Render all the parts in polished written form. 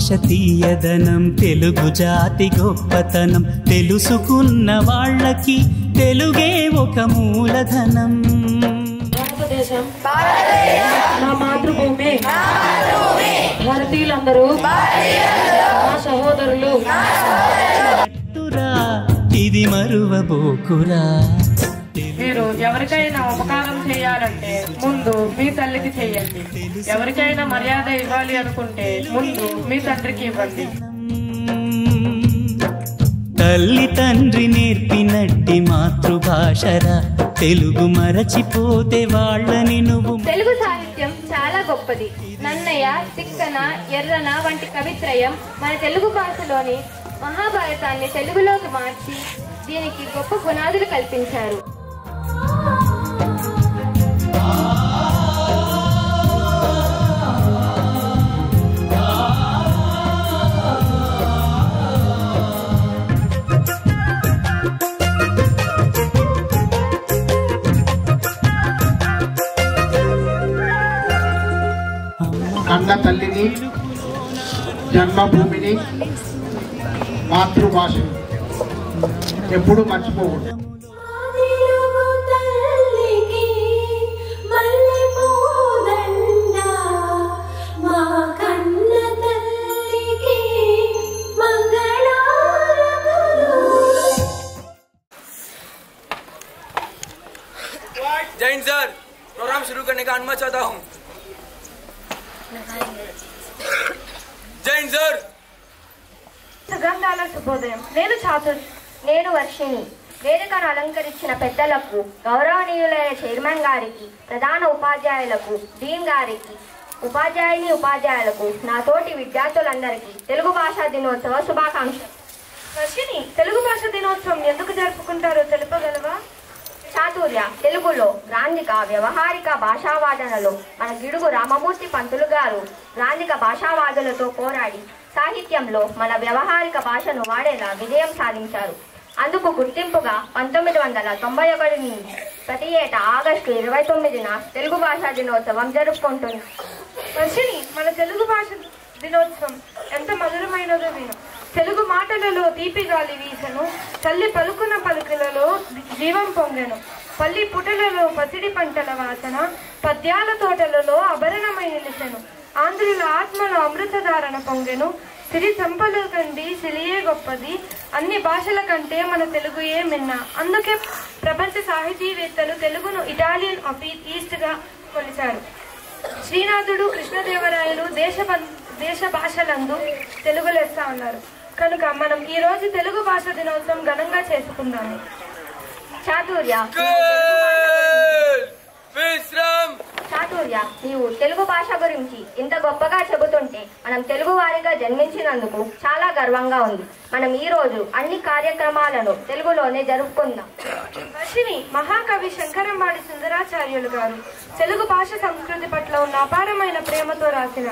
భాష తీయదనం, తెలుగు జాతి గొప్పతనం తెలుసుకున్న వాళ్ళకి తెలుగే ఒక మూలధనం. భారతదేశం నా మాతృభూమి, భారతీయులందరూ మా సహోదరులు. ఇది మరువబోకురా. మీరు ఎవరికైనా ఉపకారం చేయాలంటే ముందు మీ తల్లికి చేయండి. ఎవరికైనా మర్యాద ఇవ్వాలి అనుకుంటే ముందు మీ తండ్రికి ఇవ్వండి. తల్లి తండ్రి నేర్పినట్టి మాతృభాషరా, తెలుగు మరచిపోతే వాళ్ళని నువ్వు. తెలుగు సాహిత్యం చాలా గొప్పది. నన్నయ్య, తిక్కన, ఎర్రన వంటి కవిత్రయం మన తెలుగు భాషలోని మహాభారతాన్ని తెలుగులోకి మార్చి దీనికి గొప్ప పునాదులు కల్పించారు. కన్న తల్లిని, జన్మభూమిని, మాతృభాషను ఎప్పుడు మర్చిపోకూడదు. जैन सर, प्रोग्राम शुरू करने का अनुमति चाहता हूँ. जैन सर. సుగంధాల శుభోదయం. నేను వర్షిణి. వేదికను అలంకరించిన పెద్దలకు, గౌరవనీయులైన చైర్మన్ గారికి, ప్రధాన ఉపాధ్యాయులకు, డీన్ గారికి, ఉపాధ్యాయులకు, నా తోటి విద్యార్థులందరికీ తెలుగు భాషా దినోత్సవ శుభాకాంక్షలు. వర్షిణి, తెలుగు భాష దినోత్సవం ఎందుకు జరుపుకుంటారో తెలుపగలవా? చాతుర్య తెలుగులో గ్రాంధిక వ్యవహారిక భాషావాదనలో మన గిడుగు రామమూర్తి పంతులు గారు గ్రాంధిక భాషావాదులతో పోరాడి సాహిత్యంలో మన వ్యవహారిక భాషను వాడేలా విజయం సాధించారు. అందుకు గుర్తింపుగా 1991 నుంచి ప్రతి ఏటా ఆగస్టు 29న తెలుగు భాషా దినోత్సవం జరుపుకుంటుంది. వర్షిణి, మన తెలుగు భాష దినోత్సవం ఎంత మధురమైనదో విను. తెలుగు మాటలలో తీపి గాలి వీసెను, తల్లి పలుకున పలుకులలో జీవం పొంగెను, పల్లి పుటలలో పసిడి పంటల వాసన, పద్యాల తోటలలో అభరణమై నిలిచెను, ఆంధ్రుల ఆత్మలో అమృతధారణ పొంగెను, సిరి సంపలు కండి సిలియే గొప్పది, అన్ని భాషల కంటే మన తెలుగుయే మిన్న. అందుకే ప్రపంచ సాహితీవేత్తలు తెలుగును ఇటాలియన్ ఆఫ్ ఈస్ట్ గా కొలిచారు. శ్రీనాథుడు, కృష్ణదేవరాయలు దేశ భాషలందు తెలుగు లెస్స అన్నారు. కనుక మనం ఈ రోజు తెలుగు భాష దినోత్సవం ఘనంగా చేసుకుందాము. చాతుర్య నీవు తెలుగు భాష గురించి ఇంత గొప్పగా చెబుతుంటే మనం తెలుగు వారిగా జన్మించినందుకు చాలా గర్వంగా ఉంది. మనం ఈ రోజు అన్ని కార్యక్రమాలను తెలుగులోనే జరుపుకుందాం. వర్షిణి, మహాకవి శంకరంబాడి సుందరాచార్యులు గారు తెలుగు భాష సంస్కృతి పట్ల ఉన్న అపారమైన ప్రేమతో రాసిన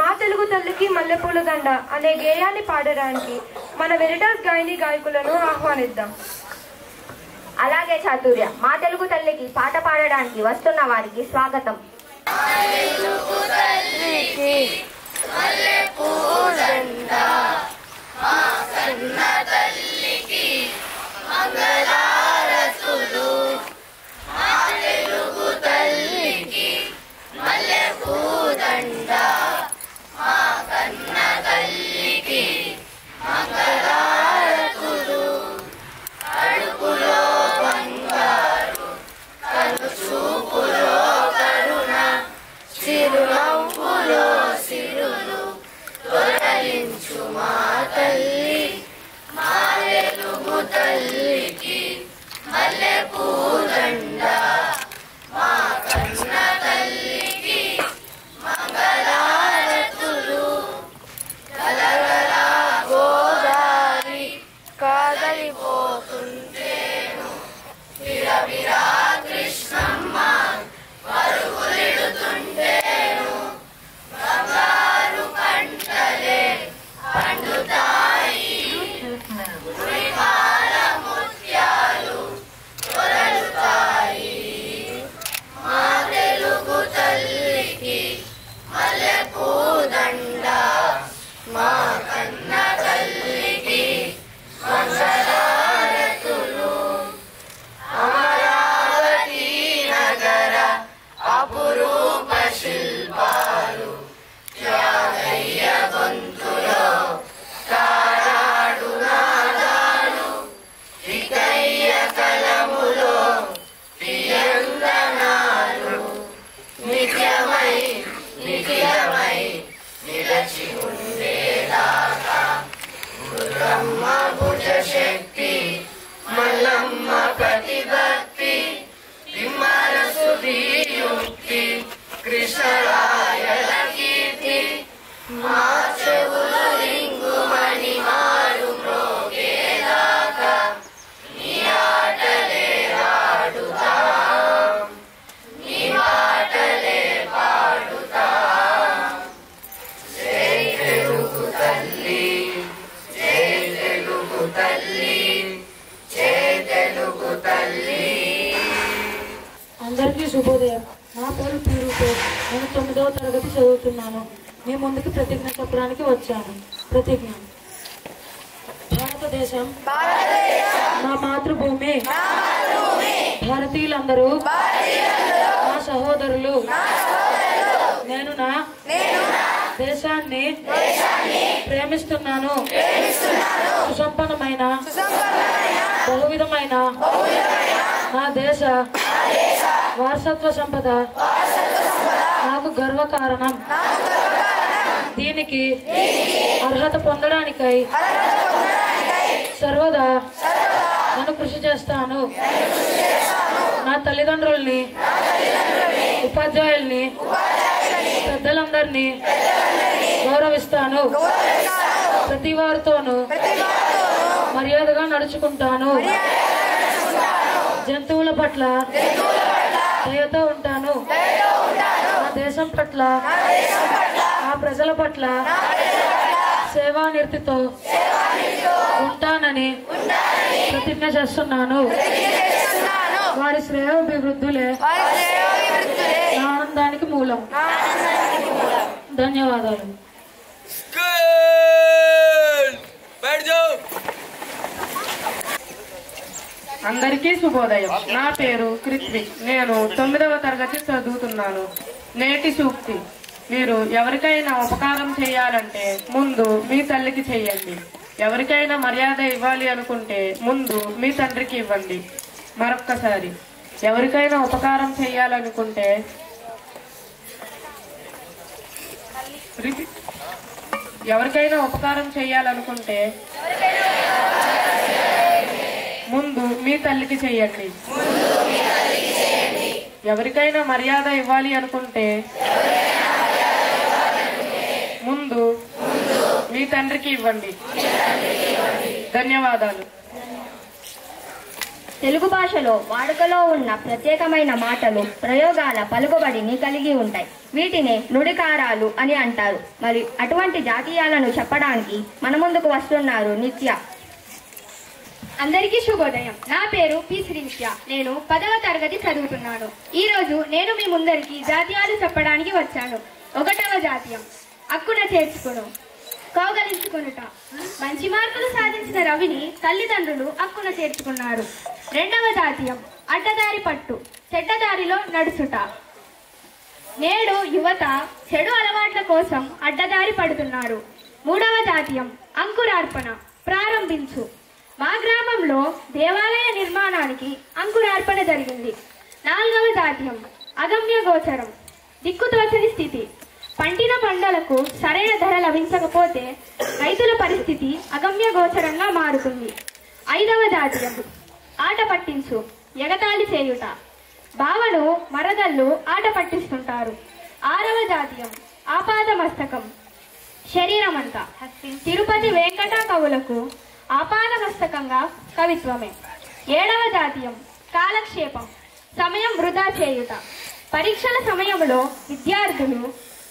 మా తెలుగు తల్లికి మల్లెపూల దండ అనే గేయాన్ని పాడడానికి మన వెరిటాస్ గాయని గాయకులను ఆహ్వానిద్దాం. అలాగే చాతుర్య, మా తెలుగు తల్లికి పాట పాడడానికి వస్తున్న వారికి స్వాగతం. మా అందరికీ శుభోదయం. నా పేరు పీరుతో నేను 9వ తరగతి చదువుతున్నాను. మీ ముందుకు ప్రతిజ్ఞ చెప్పడానికి వచ్చాను. ప్రతిజ్ఞ. భారతదేశం నా మాతృభూమి. భారతీయులందరూ నా సహోదరులు. నేను నా దేశాన్ని ప్రేమిస్తున్నాను. సుసంపన్నమైన బహువిధమైన నా దేశ వారసత్వ సంపద నాకు గర్వకారణం. దీనికి అర్హత పొందడానికై సర్వదా నేను కృషి చేస్తాను. నా తల్లిదండ్రుల్ని, ఉపాధ్యాయుల్ని, పెద్దలందరినీ గౌరవిస్తాను. ప్రతి వారితోనూ మర్యాదగా నడుచుకుంటాను. జంతువుల పట్ల దయతో ఉంటాను. నా దేశం పట్ల, నా ప్రజల పట్ల సేవానిరతితో ఉంటానని ప్రతిజ్ఞ చేస్తున్నాను. వారి శ్రేయోభివృద్ధులే నా ఆనందానికి మూలం. ధన్యవాదాలు. అందరికీ శుభోదయం. నా పేరు కృత్వి. నేను 9వ తరగతి చదువుతున్నాను. నేటి సూక్తి: మీరు ఎవరికైనా ఉపకారం చేయాలంటే ముందు మీ తల్లికి చెయ్యండి. ఎవరికైనా మర్యాద ఇవ్వాలి అనుకుంటే ముందు మీ తండ్రికి ఇవ్వండి. మరొక్కసారి, ఎవరికైనా ఉపకారం చేయాలనుకుంటే ముందు మీ తల్లికి చెయ్యండి. ఎవరికైనా మర్యాద ఇవ్వాలి అనుకుంటే ముందు మీ తండ్రికి ఇవ్వండి. ధన్యవాదాలు. తెలుగు భాషలో వాడుకలో ఉన్న ప్రత్యేకమైన మాటలు, ప్రయోగాల పలుకుబడిని కలిగి ఉంటాయి. వీటినే నుడికారాలు అని అంటారు. మరి అటువంటి జాతీయాలను చెప్పడానికి మన ముందుకు వస్తున్నారు నిత్య. అందరికీ శుభోదయం. నా పేరు పి శ్రీనిత్య. నేను 10వ తరగతి చదువుతున్నాను. ఈ రోజు నేను మీ ముందరికి జాతీయాలు చెప్పడానికి వచ్చాను. 1వ జాతీయం అక్కున చేర్చుకును, కౌగలించుకొనుట. మంచి మార్కులు సాధించిన రవిని తల్లిదండ్రులు అక్కున చేర్చుకున్నారు. 2వ జాతీయం అడ్డదారి పట్టు, చెడ్డదారిలో నడుచుట. నేడు యువత చెడు అలవాట్ల కోసం అడ్డదారి పడుతున్నారు. 3వ జాతీయం అంకురార్పణ, ప్రారంభించు. మా గ్రామంలో దేవాలయ నిర్మాణానికి అంకురార్పణ జరిగింది. 4వ జాతీయం అగమ్య గోచరం, దిక్కుతోచని స్థితి. పండిన పంటలకు సరైన ధర లభించకపోతే రైతుల పరిస్థితి అగమ్య గోచరంగా మారుతుంది. 5వ జాతీయం ఆట పట్టించు, ఎగతాళి చేయుట. బావను మరదళ్ళు ఆట పట్టిస్తుంటారు. 6వ జాతీయం ఆపాద మస్తకం, శరీరమంతా. తిరుపతి వెంకట కవులకు ఆపాద మస్తకంగా కవిత్వమే. 7వ జాతీయం కాలక్షేపం, సమయం వృధా చేయుట. పరీక్షల సమయంలో విద్యార్థులు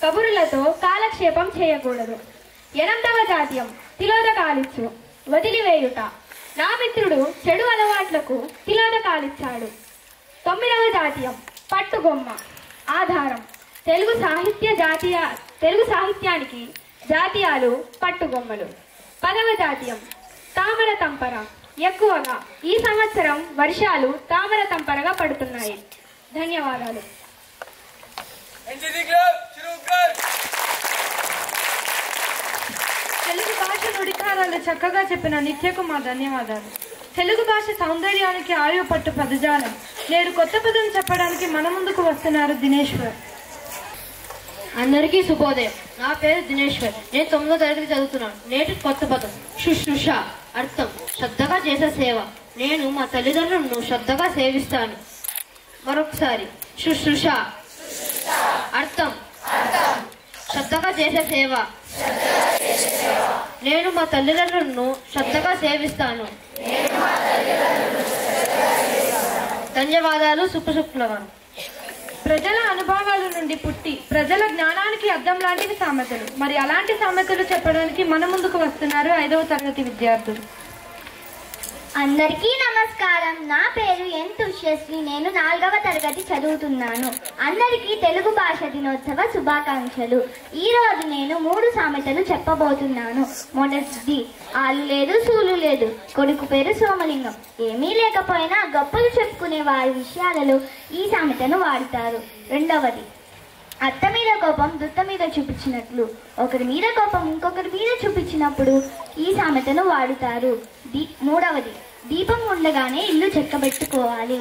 కబురులతో కాలక్షేపం చేయకూడదు. 8వ జాతీయం తిలోదకాలిచ్చు, వదిలివేయుట. నా మిత్రుడు చెడు అలవాట్లకు తిలోదకాలిచ్చాడు. 9వ జాతీయం పట్టుగొమ్మ, ఆధారం. తెలుగు సాహిత్యానికి జాతీయాలు పట్టుగొమ్మలు. 10వ జాతీయం తామర తంపర. ఎక్కువగా ఈ సంవత్సరం వర్షాలు తామర తంపరగా పడుతున్నాయి. ధన్యవాదాలు. తెలుగు భాష నుడికారాలు చక్కగా చెప్పిన నిత్యకు మా ధన్యవాదాలు. తెలుగు భాష సౌందర్యానికి ఆయువు పట్టు పదజాలం. నేడు కొత్త పదం చెప్పడానికి మన ముందుకు వస్తున్నారు దినేశ్వర్. అందరికీ శుభోదయం. నా పేరు దినేశ్వర్. నేను 9వ తరగతి చదువుతున్నాను. నేటి కొత్త పదం శుశ్రూష. అర్థం శ్రద్ధగా చేసే సేవ. నేను మా తల్లిదండ్రులను శ్రద్ధగా సేవిస్తాను. మరొకసారి, శుశ్రూష. అర్థం శ్రద్ధగా చేసే సేవ. నేను మా తల్లిదండ్రులను శ్రద్ధగా సేవిస్తాను. ధన్యవాదాలు. సుప్రసుప్లవాను. ప్రజల అనుభవాల నుండి పుట్టి ప్రజల జ్ఞానానికి అద్దం లాంటివి సామెతలు. మరి అలాంటి సామెతలు చెప్పడానికి మన ముందుకు వస్తున్నారు 5వ తరగతి విద్యార్థులు. అందరికీ నమస్కారం. నా పేరు ఎన్ తుష్యశ్రీ. నేను 4వ తరగతి చదువుతున్నాను. అందరికీ తెలుగు భాష దినోత్సవ శుభాకాంక్షలు. ఈ రోజు నేను 3 సామెతలు చెప్పబోతున్నాను. మొదటిది, ఆలు లేదు సూలు లేదు, కొడుకు పేరు సోమలింగం. ఏమీ లేకపోయినా గొప్పలు చెప్పుకునే వారి విషయాలలో ఈ సామెతను వాడతారు. రెండవది, అత్త మీద కోపం దుత్త మీద చూపించినట్లు, ఒకరి మీద కోపం ఇంకొకరి మీద చూపించినప్పుడు ఈ సామెతను వాడుతారు. మూడవది, దీపం ఉండగానే ఇల్లు చెక్కబెట్టుకోవాలి.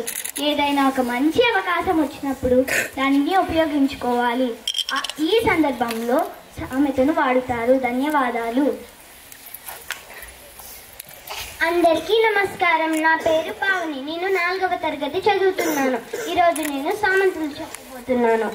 ఏదైనా ఒక మంచి అవకాశం వచ్చినప్పుడు దానిని ఉపయోగించుకోవాలి. ఈ సందర్భంలో సామెతను వాడుతారు. ధన్యవాదాలు. అందరికీ నమస్కారం. నా పేరు పావని. నేను 4వ తరగతి చదువుతున్నాను. ఈరోజు నేను సామెతలు చెప్పబోతున్నాను.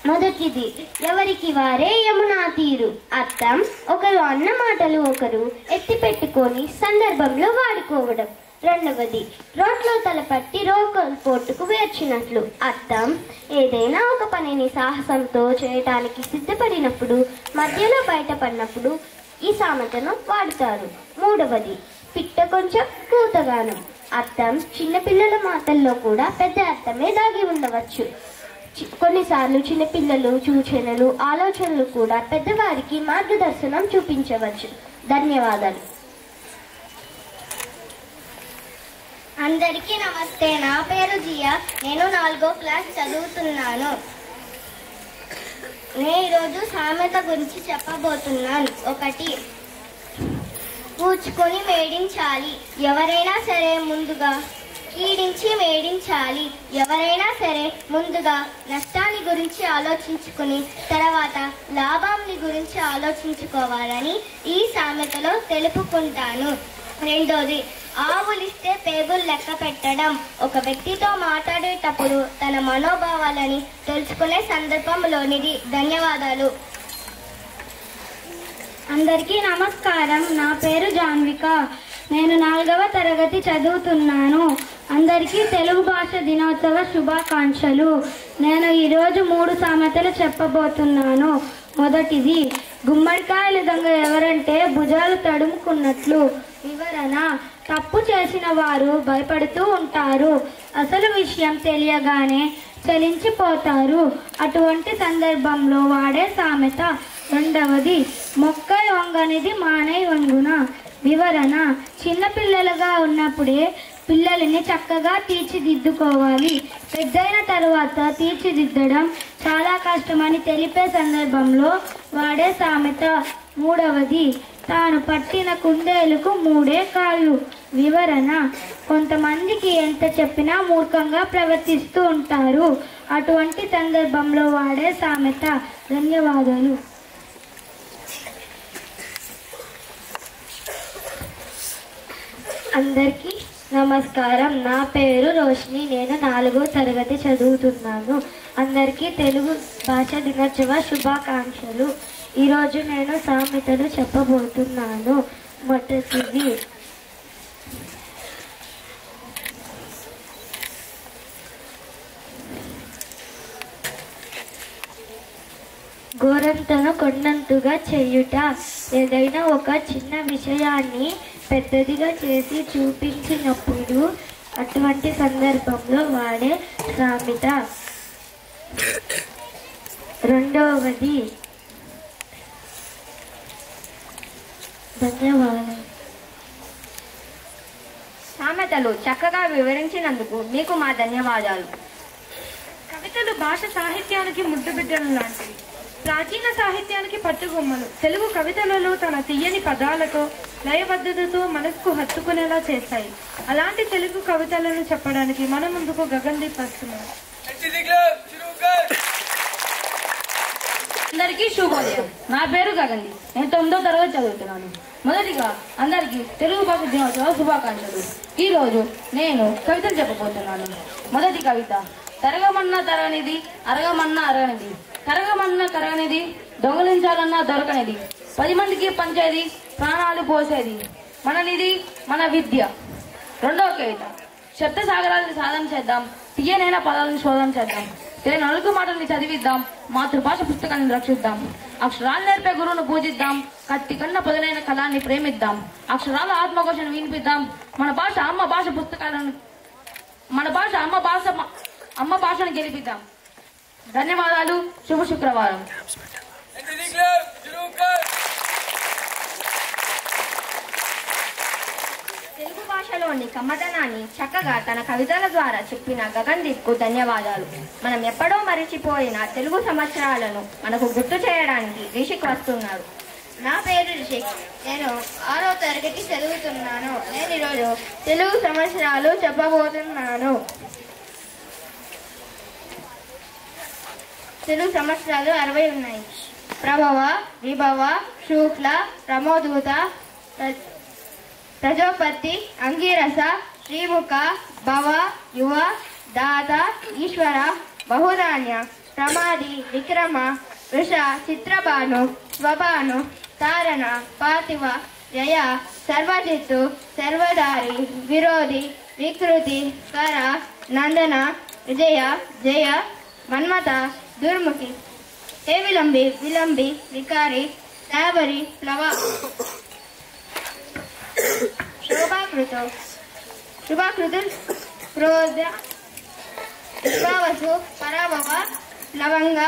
మొదటిది, ఎవరికి వారే యమునా తీరు. అర్థం, ఒకరు అన్న మాటలు ఒకరు ఎత్తి పెట్టుకొని సందర్భంలో వాడుకోవడం. రెండవది, రోట్లో తలపట్టి రోకలు పోటుకు వేర్చినట్లు. అర్థం, ఏదైనా ఒక పనిని సాహసంతో చేయటానికి సిద్ధపడినప్పుడు మధ్యలో బయటపడినప్పుడు ఈ సామెతను వాడుతారు. మూడవది, పిట్ట కొంచెం కూతగానం. అర్థం, చిన్నపిల్లల మాటల్లో కూడా పెద్ద అర్థమే దాగి ఉండవచ్చు. కొన్నిసార్లు చిన్నపిల్లలు సూచనలు ఆలోచనలు కూడా పెద్దవారికి మార్గదర్శనం చూపించవచ్చు. ధన్యవాదాలు. అందరికీ నమస్తే. నా పేరు జియా. నేను 4వ క్లాస్ చదువుతున్నాను. నేను ఈరోజు సామెత గురించి చెప్పబోతున్నాను. ఒకటి, పూచుకొని మేడించాలి. ఎవరైనా సరే ముందుగా కీడించి మేడించాలి. ఎవరైనా సరే ముందుగా నష్టాన్ని గురించి ఆలోచించుకుని తర్వాత లాభాన్ని గురించి ఆలోచించుకోవాలని ఈ సామెతలో తెలుపుకుంటాను. రెండోది, ఆవులిస్తే పేగులు లెక్క పెట్టడం. ఒక వ్యక్తితో మాట్లాడేటప్పుడు తన మనోభావాలని తెలుసుకునే సందర్భంలోనిది. ధన్యవాదాలు. అందరికీ నమస్కారం. నా పేరు జాన్విక. నేను 4వ తరగతి చదువుతున్నాను. అందరికీ తెలుగు భాష దినోత్సవ శుభాకాంక్షలు. నేను ఈరోజు 3 సామెతలు చెప్పబోతున్నాను. మొదటిది, గుమ్మడికాయల దొంగ ఎవరంటే భుజాలు తడుముకున్నట్లు. వివరణ, తప్పు చేసిన వారు భయపడుతూ ఉంటారు. అసలు విషయం తెలియగానే చలించిపోతారు. అటువంటి సందర్భంలో వాడే సామెత. రెండవది, మొక్క వంగనిది మానై వంగున. వివరణ, చిన్నపిల్లలుగా ఉన్నప్పుడే పిల్లల్ని చక్కగా తీర్చిదిద్దుకోవాలి. పెద్దయిన తరువాత తీర్చిదిద్దడం చాలా కష్టమని తెలిపే సందర్భంలో వాడే సామెత. మూడవది, తాను పట్టిన కుందేలుకు 3 కాళ్ళు. వివరణ, కొంతమందికి ఎంత చెప్పినా మూర్ఖంగా ప్రవర్తిస్తూ ఉంటారు. అటువంటి సందర్భంలో వాడే సామెత. ధన్యవాదాలు. అందరికీ నమస్కారం. నా పేరు రోషిని. నేను 4వ తరగతి చదువుతున్నాను. అందరికీ తెలుగు భాష దినోత్సవ శుభాకాంక్షలు. ఈరోజు నేను సామెతలు చెప్పబోతున్నాను. మొదటిది, గోరంతను కొండంతుగా చేయుట. ఏదైనా ఒక చిన్న విషయాన్ని పెద్దదిగా చేసి చూపించినప్పుడు అటువంటి సందర్భంలో వాడే సామెత. రెండవది, ధన్యవాదాలు. సామెతలు చక్కగా వివరించినందుకు మీకు మా ధన్యవాదాలు. కవితలు భాష సాహిత్యానికి ముద్దుబిడ్డలు లాంటివి. ప్రాచీన సాహిత్యానికి పట్టుగొమ్మలు. తెలుగు కవితలలో తన తీయని పదాలతో లయబద్ధతతో మనసుకు హత్తుకునేలా చేస్తాయి. అలాంటి తెలుగు కవితలను చెప్పడానికి మన ముందుకు గగన్దీప్ వస్తున్నారు. అందరికీ శుభోదయం. నా పేరు గగన్దీప్. నేను 9వ తరగతి చదువుతున్నాను. మొదటిగా అందరికీ తెలుగు భాష దినోత్సవ శుభాకాంక్షలు. ఈరోజు నేను కవితలు చెప్పబోతున్నాను. మొదటి కవిత, తరగమన్నా తరగనిది, అరగమన్నా అరగనిది, కరగమన్నా కరగనిది, దొంగలించాలన్నా దొరకనిది, 10 మందికి పంచేది, ప్రాణాలు పోసేది, మననిది మన విద్య. రెండవ కవిత, శబ్ద సాగరాలను సాధన చేద్దాం, తీయనైన పదాలను శోధన చేద్దాం, తెలియని నలుగు మాటల్ని చదివిద్దాం, మాతృభాష పుస్తకాన్ని రక్షిద్దాం, అక్షరాలు నేర్పే గురువును పూజిద్దాం, కత్తి కన్నా పదునైన కళాన్ని ప్రేమిద్దాం. అక్షరాల ఆత్మఘోషను వినిపిద్దాం. మన భాష అమ్మ భాషను గెలిపిద్దాం. ధన్యవాదాలు. శుభ శుక్రవారం. తెలుగు భాషలోని కమ్మదనాన్ని చక్కగా తన కవితల ద్వారా చెప్పిన గగన్దీప్కు ధన్యవాదాలు. మనం ఎప్పుడో మరిచిపోయిన తెలుగు సంవత్సరాలను మనకు గుర్తు చేయడానికి రిషిక్ వస్తున్నారు. నా పేరు రిషిక్. నేను 6వ తరగతి చదువుతున్నాను. నేను ఈరోజు తెలుగు సంవత్సరాలు చెప్పబోతున్నాను. తెలుగు సంవత్సరాలు 60 ఉన్నాయి. ప్రభవ, విభవ, శుక్ల, రమోదూత, ప్రజోపతి, అంగీరస, శ్రీముఖ, భవ, యువ, దాత, ఈశ్వర, బహుధాన్య, ప్రమాది, విక్రమ, వృష, చిత్రభాను, స్వభాను, తారణ, పార్థివ, జయ, సర్వజిత్తు, సర్వధారి, విరోధి, వికృతి, కర, నందన, విజయ, జయ, మన్మథ, దుర్ముఖి, హే విలంబి, విలంబి, వికారి, శాబరి, ప్లవ, శుభాకృతు, క్రోధ, విశ్వావసు, పరాభవ, లవంగ,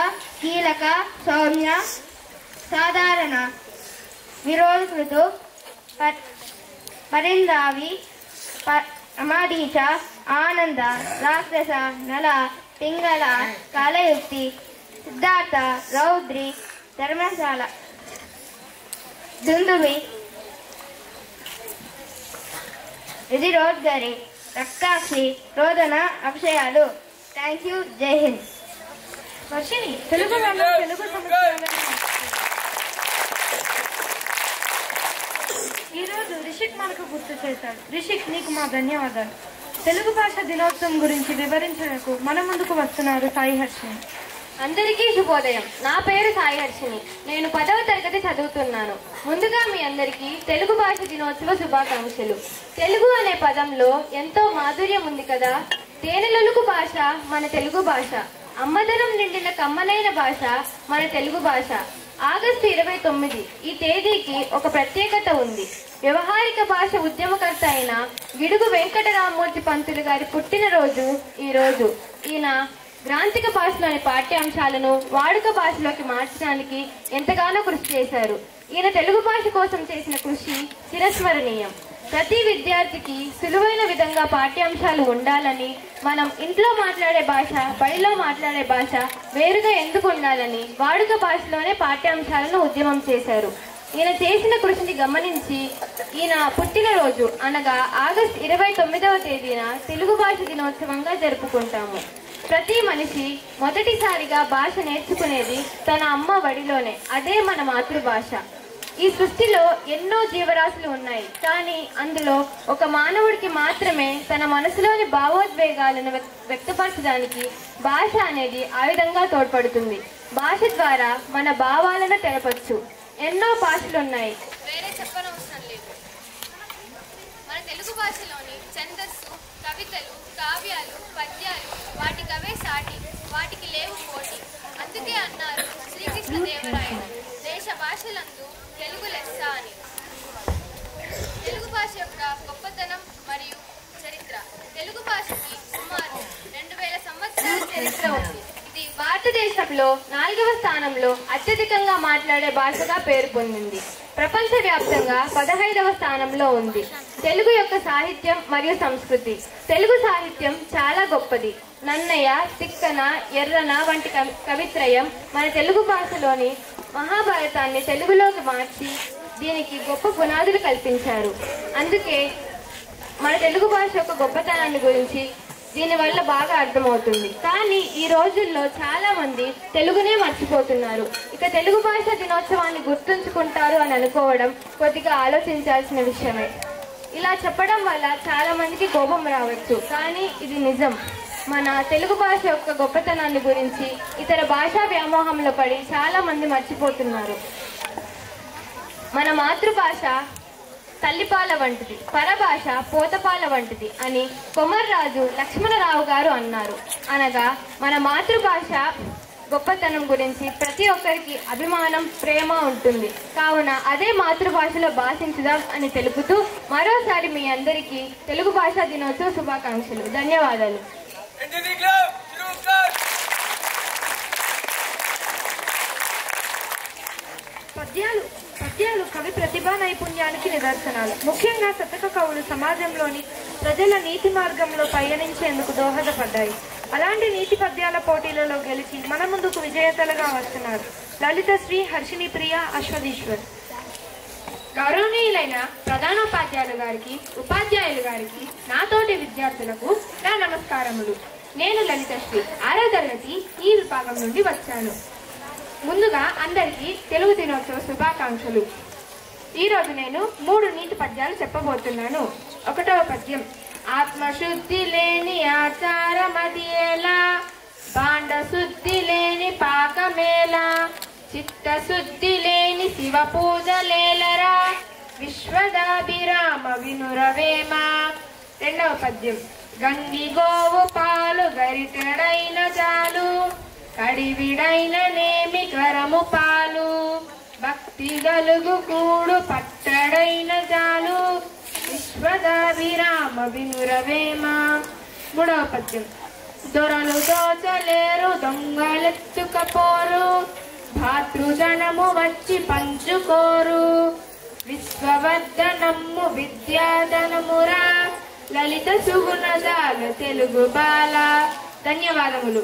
కీలక, సౌమ్య, సాధారణ, విరోధకృతు, పరిందావి, అమాదీచ, ఆనంద, రాక్షస, నల, పింగళ, కాలయుక్తి, సిద్ధార్థ, రౌద్రి, ధర్మశాల, దుందుబి, విధిరోద్గరి, రక్తాక్షి, రోదన, అక్షయాలు. Thank you. జై హింద్. వర్షిణి తెలుగు సంవత్సరాలను ఈరోజు రిషిక్ మనకు గుర్తు చేశాడు. రిషిక్, నీకు మా ధన్యవాదాలు. తెలుగు భాష దినోత్సవం గురించి వివరించడానికి మన ముందుకు వస్తున్నారు సాయి హర్షిని. అందరికీ శుభోదయం. నా పేరు సాయి హర్షిని. నేను 10వ తరగతి చదువుతున్నాను. ముందుగా మీ అందరికీ తెలుగు భాష దినోత్సవ శుభాకాంక్షలు. తెలుగు అనే పదంలో ఎంతో మాధుర్యం ఉంది కదా. తేనెలొలుకు భాష మన తెలుగు భాష. అమ్మదనం నిండిన కమ్మనైన భాష మన తెలుగు భాష. ఆగస్టు 29 ఈ తేదీకి ఒక ప్రత్యేకత ఉంది. వ్యవహారిక భాష ఉద్యమకర్త అయిన గిడుగు వెంకటరామమూర్తి పంతులు గారి పుట్టినరోజు ఈ రోజు. ఈయన గ్రాంథిక భాషలోని పాఠ్యాంశాలను వాడుక భాషలోకి మార్చడానికి ఎంతగానో కృషి చేశారు. ఈయన తెలుగు భాష కోసం చేసిన కృషి చిరస్మరణీయం. ప్రతి విద్యార్థికి సులువైన విధంగా పాఠ్యాంశాలు ఉండాలని, మనం ఇంట్లో మాట్లాడే భాష, బడిలో మాట్లాడే భాష వేరుగా ఎందుకు ఉండాలని వాడుక భాషలోనే పాఠ్యాంశాలను ఉద్యమం చేశారు. ఈయన చేసిన కృషిని గమనించి ఈయన పుట్టినరోజు అనగా ఆగస్టు 29వ తేదీన తెలుగు భాష దినోత్సవంగా జరుపుకుంటాము. ప్రతి మనిషి మొదటిసారిగా భాష నేర్చుకునేది తన అమ్మ వడిలోనే. అదే మన మాతృభాష. ఈ సృష్టిలో ఎన్నో జీవరాశులు ఉన్నాయి, కానీ అందులో ఒక మానవుడికి మాత్రమే తన మనసులోని భావోద్వేగాలను వ్యక్తపరచడానికి భాష అనేది ఆయుధంగా తోడ్పడుతుంది. భాష ద్వారా మన భావాలను తెలపచ్చు. ఎన్నో భాషలు ఉన్నాయి, వేరే చెప్పనవసరం లేదు. మన తెలుగు భాషలోని ఛందస్సు, కవితలు, కావ్యాలు, పద్యాలు వాటికవే సాటి, వాటికి లేవు పోటీ. అందుకే అన్నారు శ్రీకృష్ణదేవరాయలు, దేశ భాషలందు తెలుగు లెస్స అని. తెలుగు భాష యొక్క గొప్పతనం మరియు చరిత్ర. తెలుగు భాషకి సుమారు 2000 సంవత్సరాల చరిత్ర ఉంది. ఇది భారతదేశంలో 4వ స్థానంలో అత్యధికంగా మాట్లాడే భాషగా పేరు పొందింది. ప్రపంచవ్యాప్తంగా 15వ స్థానంలో ఉంది. తెలుగు యొక్క సాహిత్యం మరియు సంస్కృతి. తెలుగు సాహిత్యం చాలా గొప్పది. నన్నయ్య, తిక్కన, ఎర్రన వంటి కవిత్రయం మన తెలుగు భాషలోని మహాభారతాన్ని తెలుగులోకి మార్చి దీనికి గొప్ప పునాదులు కల్పించారు. అందుకే మన తెలుగు భాష యొక్క గొప్పతనాన్ని గురించి దీనివల్ల బాగా అర్థమవుతుంది. కానీ ఈ రోజుల్లో చాలా మంది తెలుగునే మర్చిపోతున్నారు. ఇక తెలుగు భాష దినోత్సవాన్ని గుర్తుంచుకుంటారు అని అనుకోవడం కొద్దిగా ఆలోచించాల్సిన విషయమే. ఇలా చెప్పడం వల్ల చాలా మందికి కోపం రావచ్చు, కానీ ఇది నిజం. మన తెలుగు భాష యొక్క గొప్పతనాన్ని గురించి ఇతర భాషా వ్యామోహంలో పడి చాలా మంది మర్చిపోతున్నారు. మన మాతృభాష తల్లిపాల వంటిది, పరభాష పోతపాల వంటిది అని కొమర్రాజు లక్ష్మణరావు గారు అన్నారు. అనగా మన మాతృభాష గొప్పతనం గురించి ప్రతి ఒక్కరికి అభిమానం, ప్రేమ ఉంటుంది. కావున అదే మాతృభాషలో భాషించుదాం అని తెలుపుతూ మరోసారి మీ అందరికీ తెలుగు భాషా దినోత్సవ శుభాకాంక్షలు. ధన్యవాదాలు. పద్యాలు కవి ప్రతిభా నైపుణ్యానికి నిదర్శనాలు. ముఖ్యంగా శతక కవులు సమాజంలోని ప్రజల నీతి మార్గంలో పయనించేందుకు దోహదపడ్డాయి. అలాంటి నీతి పద్యాల పోటీలలో గెలిచి మన ముందుకు విజేతలుగా వస్తున్నారు లలితశ్రీ, హర్షిణి ప్రియ, అశ్వదీశ్వర్. గౌరవనీయులైన ప్రధానోపాధ్యాయులు గారికి, ఉపాధ్యాయులు గారికి, నాతోటి విద్యార్థులకు నా నమస్కారములు. నేను లలితశ్రీ, 6వ తరగతి ఈ విభాగం నుండి వచ్చాను. ముందుగా అందరికీ తెలుగు దినోత్సవ శుభాకాంక్షలు. ఈరోజు నేను 3 నీతి పద్యాలు చెప్పబోతున్నాను. 1వ పద్యం. ఆత్మశుద్ధి లేని ఆచారమదియేలా, బాండ శుద్ధి లేని పాకమేలా, చిత్తశుద్ధి లేని శివ పూజలేలరా, విశ్వదాభిరామ వినురవేమ. 2వ పద్యం. గంగి గోవు పాలు గరిటెడైన చాలు, కడివిడైన నేమి కరము పాలు, భక్తి గలుగు కూడు పట్టడైన చాలు, విశ్వదాభిరామ వినురవేమ. 3వ పద్యం. దొరలు దోచలేరు దొంగలెత్తుకపోరు, భాతృజనము వచ్చి పంచుకోరు, విశ్వవర్ధనము విద్యాధనమురా, లలిత సుగుణజాల తెలుగు బాల. ధన్యవాదములు.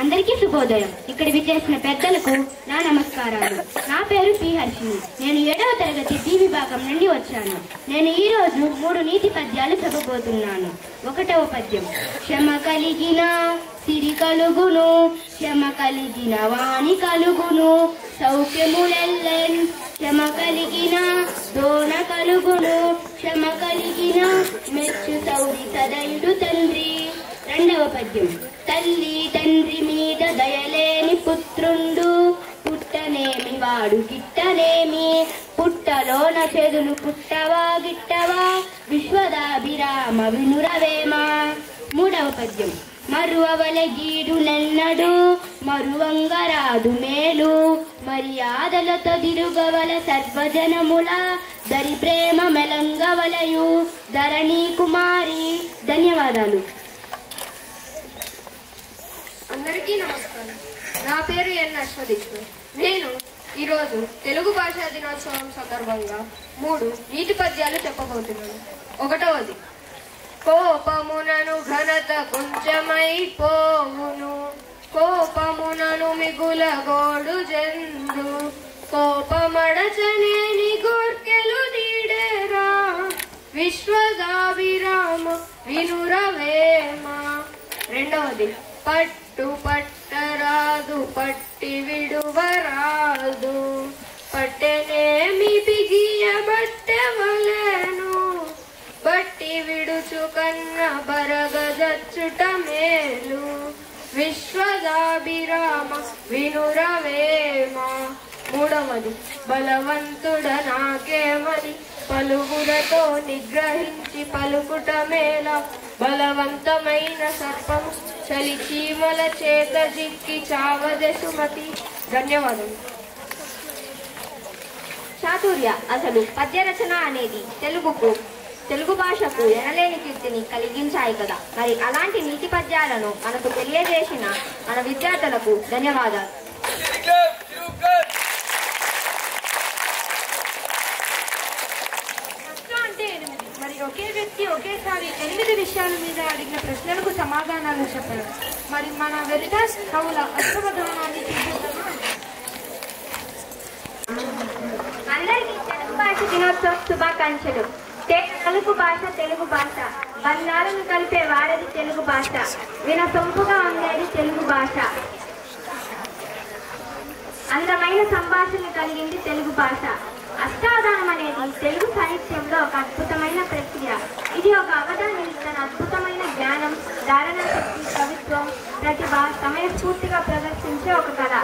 అందరికీ శుభోదయం. ఇక్కడ విచ్చేసిన పెద్దలకు నా నమస్కారాలు. నా పేరు పి హర్షిని. నేను 7వ తరగతి డి విభాగం నుండి వచ్చాను. నేను ఈ రోజు 3 నీతి పద్యాలు చెప్పబోతున్నాను. 1వ పద్యం. క్షమ కలిగిన సిరి కలుగును, క్షమ కలిగిన వాణి కలుగును, సౌఖ్యములెల్లెన్, క్షమ కలిగిన దోణ కలుగును, క్షమ కలిగిన మెచ్చు సౌరి సదయుడు తండ్రి. 2వ పద్యం. తల్లి తండ్రి మీద దయలేని పుత్రుండు, పుట్టనేమి వాడు గిట్టనేమి, పుట్టలోన చెదులు పుట్టవా గిట్టవా, విశ్వదాభిరామ వినురవేమ. 3వ పద్యం. మరువవల గీడు నెన్నడు, మరువంగరాదు మేలు, మర్యాదలతో దిరుగవల సర్వజనముల, దరి ప్రేమ మెలంగవలయు, ధరణి కుమారి. ధన్యవాదాలు. అందరికీ నమస్కారం. నా పేరు ఎన్ అశ్వదీశ్వర్. నేను ఈరోజు తెలుగు భాషా దినోత్సవం సందర్భంగా 3 నీతి పద్యాలు చెప్పబోతున్నాను. 1వది. కోపమునను ఘనత కొంచెమైపోవును, కోపమునను మిగుల గోడు జందు, కోపమడచనేని గోర్కెలు నీడేరా, విశ్వదాభిరామ వినురవేమ. 2వది. పట్టు పట్టరాదు పట్టి విడువరాదు, పట్టెనేమి బిగియ బట్టెవలెను, బట్టి విడుచు కన్న బరగజచ్చుట మేలు, విశ్వదాభిరామ వినురవేమ. 3వది. బలవంతుడ నాకేమని పలుగులతో నిగ్రహించి పలుకుట మేల, బలవంతమైన సర్పము చలిచీమల చేత జిక్కి చావదే సుమతి. ధన్యవాదాలు. చాతుర్య. అసలు పద్యరచన అనేది తెలుగు భాషకు ఎనలేని కీర్తిని కలిగించాయి కదా. మరి అలాంటి నీతి పద్యాలను మనకు తెలియజేసిన మన విద్యార్థులకు ధన్యవాదాలు. మరి ఒకే వ్యక్తి ఒకేసారి 8 విషయాల మీద అడిగిన ప్రశ్నలకు సమాధానాలు చెప్పారు. మరి మన వెరిటాస్ కవుల అష్టవధానాన్ని చూపిస్తామా? అందరికీ తెలుగు భాష దినోత్సవ శుభాకాంక్షలు. తెలుగు భాష తెలుగు భాష, బంధాలను కలిపే వాడది తెలుగు భాష, వినసొంపుగా ఉండేది తెలుగు భాష, అందమైన సంభాషణ కలిగింది తెలుగు భాష. అష్టావధానం అనేది తెలుగు సాహిత్యంలో ఒక అద్భుతమైన ప్రక్రియ. ఇది ఒక అవధాని తన అద్భుతమైన జ్ఞానం, ధారణ శక్తి, కవిత్వం, ప్రతిభ సమయస్ఫూర్తిగా ప్రదర్శించే ఒక కళ.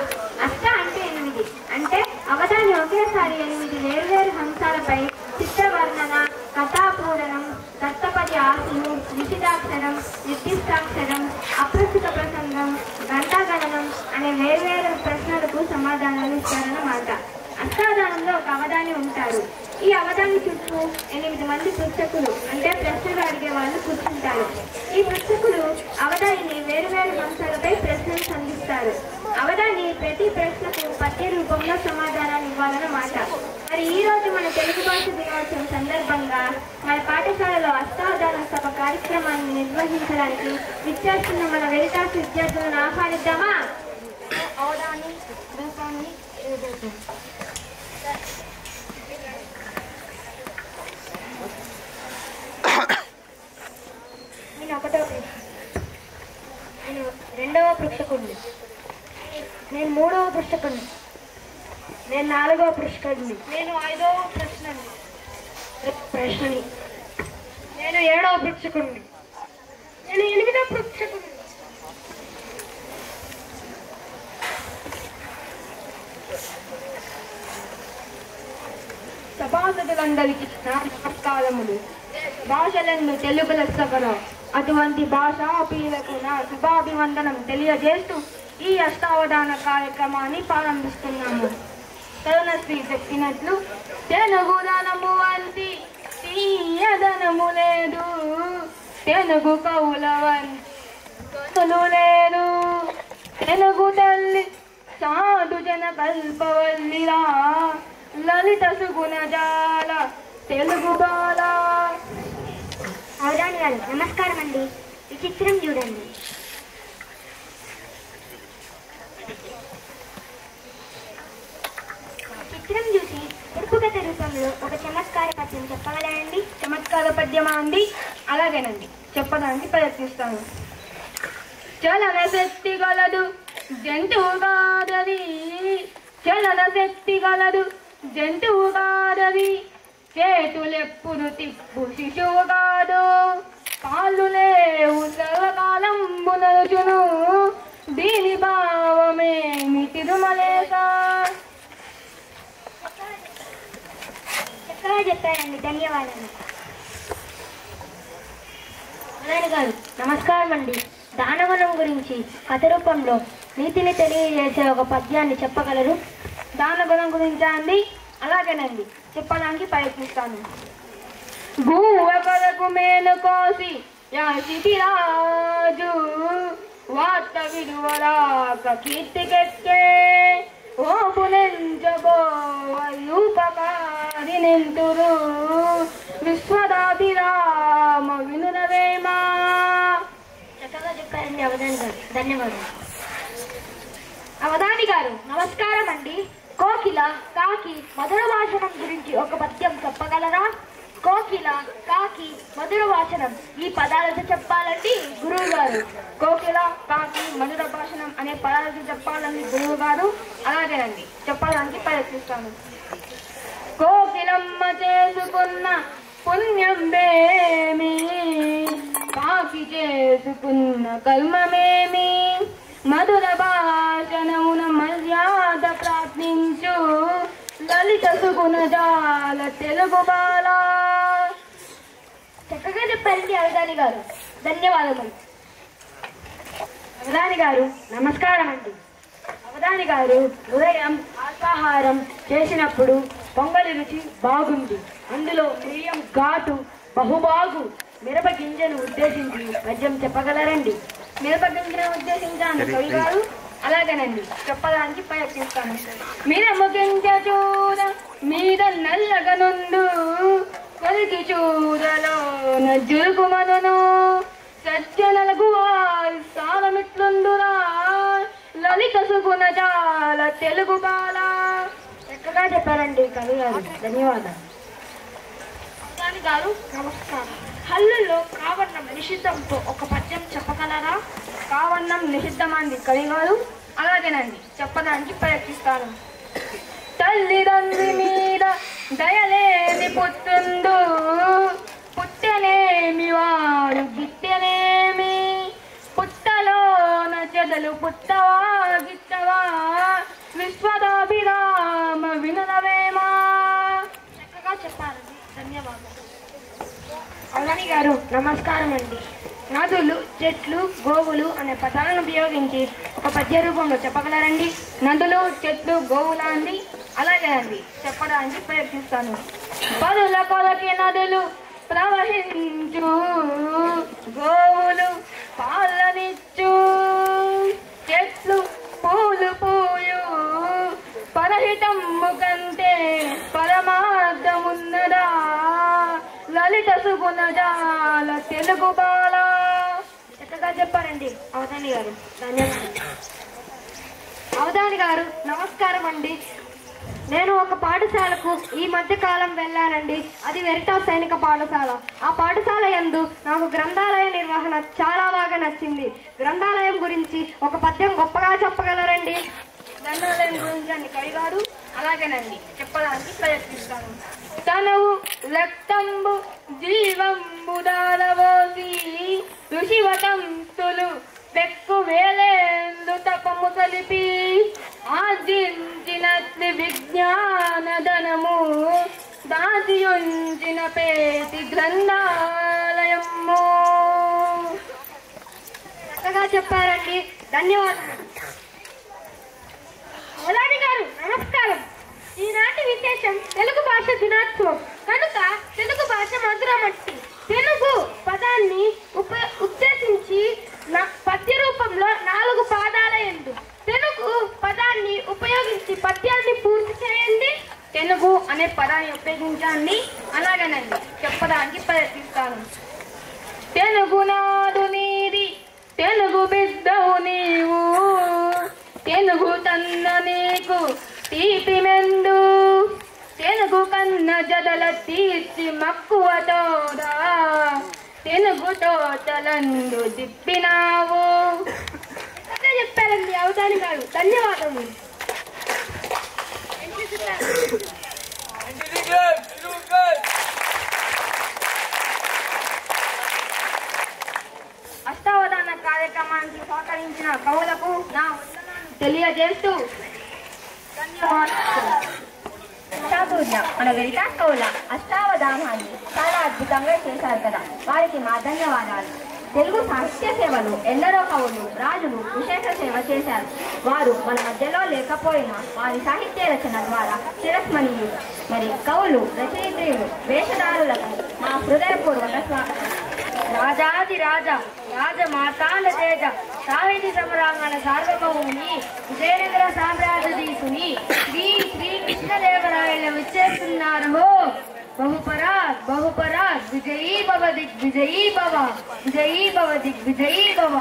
అష్ట అంటే 8 అంటే అవధాని ఒకేసారి 8 వేర్వేరు హంసాలపై చిత్రవర్ణన, కథాపూరణం, దత్తపది ఆశ్లేష, ప్రశ్నలు నిశితాక్షరం, నిర్దిష్టాక్షరం, అప్రస్తుత ప్రసంగం, గంటాగణనం అనే వేర్వేరు ప్రశ్నలకు సమాధానాలు ఇస్తారన్నమాట. అష్టావధానంలో ఒక అవధాని ఉంటారు. ఈ అవధాని చుట్టూ 8 మంది పృచ్ఛకులు అంటే ప్రశ్నలు అడిగే వాళ్ళు కూర్చుంటారు. ఈ పృచ్ఛకులు అవధానిని వేరువేరు అంశాలపై ప్రశ్నలు సంధిస్తారు. అవధాని ప్రతి ప్రశ్నకు పద్య రూపంలో సమాధానాలు ఇవ్వాలన్నమాట. మరి ఈ రోజు మన తెలుగు భాష దినోత్సవం సందర్భంగా మన పాఠశాలలో అష్టావధాన సభ కార్యక్రమాన్ని నిర్వహించడానికి విచ్చేస్తున్న మన వెరిటాస్ విద్యార్థులను ఆహ్వానిద్దామా? అవధాని రూపాన్ని నేను 1వ నేను 2వ పృష్ఠకుడిని, నేను 3వ పృష్ఠకుడిని, నేను 4వ పృష్ఠకుడిని, నేను 5వ ప్రశ్నని, నేను 7వ పృష్ఠకుడిని, నేను 8వ పృష్ఠకుడిని. సభాసదులందరికీ నా నమస్కారములు. భాషలను తెలుగు లెస్సగల అటువంటి భాషాపీలకు నా శుభాభివందనం తెలియజేస్తూ ఈ అష్టావధాన కార్యక్రమాన్ని ప్రారంభిస్తున్నాము. తరుణశ్రీ చెప్పినట్లు తెలుగుదనము వంటి తీయదనము లేదు, తెలుగు కవుల వంటి లేదు, తెలుగు తల్లి సాధు జన కల్పవల్లిరా, లలిత సుగుణజాల తెలుగు బాల. అవధాని గారు నమస్కారం అండి. ఈ చిత్రం చూడండి. చిత్రం చూసి ఉరుపుగత రూపంలో ఒక చమత్కార పద్యం చెప్పగలరండి? చమత్కార పద్యమా అండి? అలాగేనండి, చెప్పడానికి ప్రయత్నిస్తాను. చలన శక్తి గలదు జంతువు కాదది, చలన శక్తి గలదు జంతువు కాదది, చేతులెప్పుడు తిప్పు శిశువు కాదు, కాళ్ళు లేవు సర్వకాలంబు నలుచును, దీని భావమేమి తిరుమలేశ. చక్కగా చెప్పారండి, ధన్యవాదాలు. అవధాని గారు నమస్కారం అండి. దానవనం గురించి కథ రూపంలో నీతిని తెలియజేసే ఒక పద్యాన్ని చెప్పగలరు? దానగుణం గురించా అండి? అలాగేనండి, చెప్పడానికి ప్రయత్నిస్తాను. భూవ కొరకు మేలు కోసి యాసిరాజు, వార్త విడువరాక కీర్తికెక్కే, ఓపునెంచబోవయూపకారి నింతురు, విశ్వదాభిరామ వినురవేమా. చక్కగా చెప్పారండి అవధాని గారు, ధన్యవాదాలు. అవధాని గారు నమస్కారం అండి. కోకిల కాకి మధుర భాషణం గురించి ఒక పద్యం చెప్పగలరా? కోకిల కాకి మధుర భాషణం ఈ పదాలతో చెప్పాలండి గురువు గారు. కోకిల కాకి మధుర భాషణం అనే పదాలతో చెప్పాలండి గురువు గారు. అలాగేనండి, చెప్పడానికి ప్రయత్నిస్తాను. కోకిలమ్మ చేసుకున్న పుణ్యం బేమి, కాకి చేసుకున్న కర్మమేమి, మధుర భాషణమున మర్యాద ప్రార్థించు, లలిత సుగుణజాల తెలుగు బాల. చక్కగా చెప్పారండి అవధాని గారు, ధన్యవాదములు. అవధాని గారు నమస్కారం అండి. అవధాని గారు ఉదయం అల్పాహారం చేసినప్పుడు పొంగలి రుచి బాగుంది, అందులో బియ్యం ఘాటు బహుబాగు, మిరప గింజను ఉద్దేశించి పద్యం చెప్పగలరండి? మిరప గింజను ఉద్దేశించాను కవి గారు. అలాగేనండి, చెప్పడానికి ప్రయత్నిస్తాను. మిరప గింజ చూడ మీద నల్లగనుండు, కొలికి చూడలో జురుకుమను, సజ్జనలకు వారి స్థానమిట్లుండురా, లలిత సుగుణజాల తెలుగు బాల. చక్కగా చెప్పారండి కవి గారు, ధన్యవాదాలు. అవధాని గారు నమస్కారం. హల్లుల్లో కావన్నం నిషిద్ధంతో ఒక పద్యం చెప్పగలరా? కావన్నం నిషిద్ధమంది కవి గారు. అలాగేనండి, చెప్పడానికి ప్రయత్నిస్తాను. తల్లిదండ్రి మీద దయలేని పుట్టుండు, పుట్టనేమి వాడు గిట్టనేమి, పుట్టలోన చెదలు పుట్టవా గిట్టవా, విశ్వదాభిరామ వినురవేమా. చక్కగా చెప్పారండి, ధన్యవాదాలు. అవధాని గారు నమస్కారం అండి. నదులు, చెట్లు, గోవులు అనే పదాలను ఉపయోగించి ఒక పద్య రూపంలో చెప్పగలరండి? నదులు, చెట్లు, గోవులా అండి? అలాగే అండి, చెప్పడానికి ప్రయత్నిస్తాను. పదుల కొలకి నదులు ప్రవహించు, గోవులు పాలనిచ్చు, చెట్లు పూలు పూయు, పరహితమ్ము కంటే పరమార్థమున్నదా, లలిత సుగుణజాల తెలుగు బాల. చక్కగా చెప్పారండి అవధాని గారు, ధన్యవాదాలు. అవధాని గారు నమస్కారం అండి. నేను ఒక పాఠశాలకు ఈ మధ్య కాలం వెళ్ళానండి. అది వెరిటాస్ సైనిక పాఠశాల. ఆ పాఠశాల యందు నాకు గ్రంథాలయ నిర్వహణ చాలా బాగా నచ్చింది. గ్రంథాలయం గురించి ఒక పద్యం గొప్పగా చెప్పగలరండి? గ్రంథాలయం గురించి అండి కవి గారు? అలాగేనండి, చెప్పడానికి ప్రయత్నిస్తాను. తనవు రక్తంబు జీవంబు దారవోసి, ఋషివతంతులు పెక్కు వేలేందు తపము కలిపి, ఆర్జించినట్లు విజ్ఞానధనము దాచియుంచిన పేటి గ్రంథాలయము. చక్కగా చెప్పారండి, ధన్యవాదాలు. అవధాని గారు నమస్కారం. ఈనాటి విశేషం తెలుగు భాష దినోత్సవం కనుక తెలుగు భాష మధురమట్టి తెలుగు పదాన్ని ఉద్దేశించి పద్య రూపంలో 4 పాదాల యందు తెలుగు పదాన్ని ఉపయోగించి పద్యాన్ని పూర్తి చేయండి. తెలుగు అనే పదాన్ని ఉపయోగించండి. అలాగేనండి, చెప్పడానికి ప్రయత్నిస్తాను. తెలుగు నాడు నీది, తెలుగు బిడ్డవు నీవు, తెలుగు తన్న నీకు తీపి మెందు, తెలుగు కన్న జదల తీర్చి మక్కువతోదా, తెలుగు తోటలందు తిప్పినావు. చెప్పారండి అవధాని గారు, ధన్యవాదములు. అష్టావధాన కార్యక్రమానికి సహకరించిన కవులకు నా వందనాలు తెలియజేస్తూ మన వెరిటాస్ కవుల అష్టావధానాన్ని చాలా అద్భుతంగా చేశారు కదా, వారికి మా ధన్యవాదాలు. తెలుగు సాహిత్య సేవలు ఎందరో కవులు, రాజులు విశేష సేవ చేశారు. వారు మన మధ్యలో లేకపోయినా వారి సాహిత్య రచన ద్వారా చిరస్మరణీయులు. మరి కవులు, రచయిత్రులు, వేషధారులకు మా హృదయపూర్వక స్వాగతం. రాజాది రాజా, రాజమాతాల తేజ, సాహితీ సమరాంగణ సార్వభౌముని, విజయనగర సామ్రాజ్యధీశుని శ్రీ కృష్ణదేవరాయలు విచ్చేస్తున్నారు. బహుపరాగ్ బహుపరాగ్ విజయీ భవ దిగ్విజయీ భవ, విజయీ భవ దిగ్విజయీ భవ.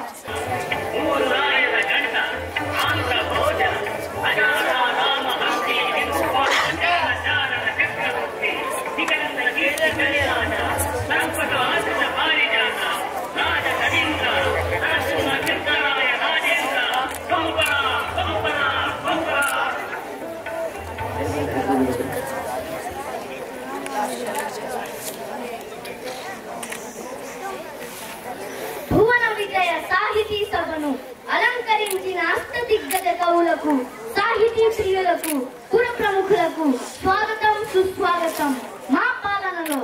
భువన విజయ సాహితీ సభను అలంకరించిన అష్ట దిగ్గజ కవులకు, సాహితీ ప్రియులకు, పుర ప్రముఖులకు స్వాగతం, సుస్వాగతం. మా పాలనలో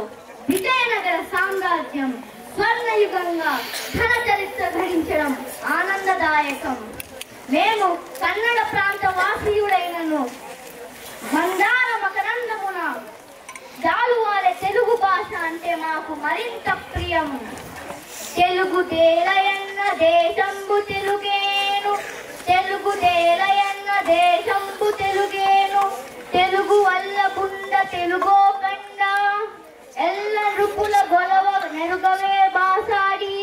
విజయనగర సామ్రాజ్యం స్వర్ణయుగంగా ఘన చరిత్ర ధరించడం ఆనందదాయకం. మేము కన్నడ ప్రాంత వాసీయుడైనను మందార మకరందమున జాలువారే తెలుగు భాష అంటే మాకు మరింత ప్రియం. తెలుగు తేలయన్న దేశంబు తెలుగేను, తెలుగు తేలయన్న దేశంబు తెలుగేను, తెలుగు వల్ల బుండ తెలుగో కండ, ఎల్ల నృపుల గొలవ నెరుగవే బాసాడి,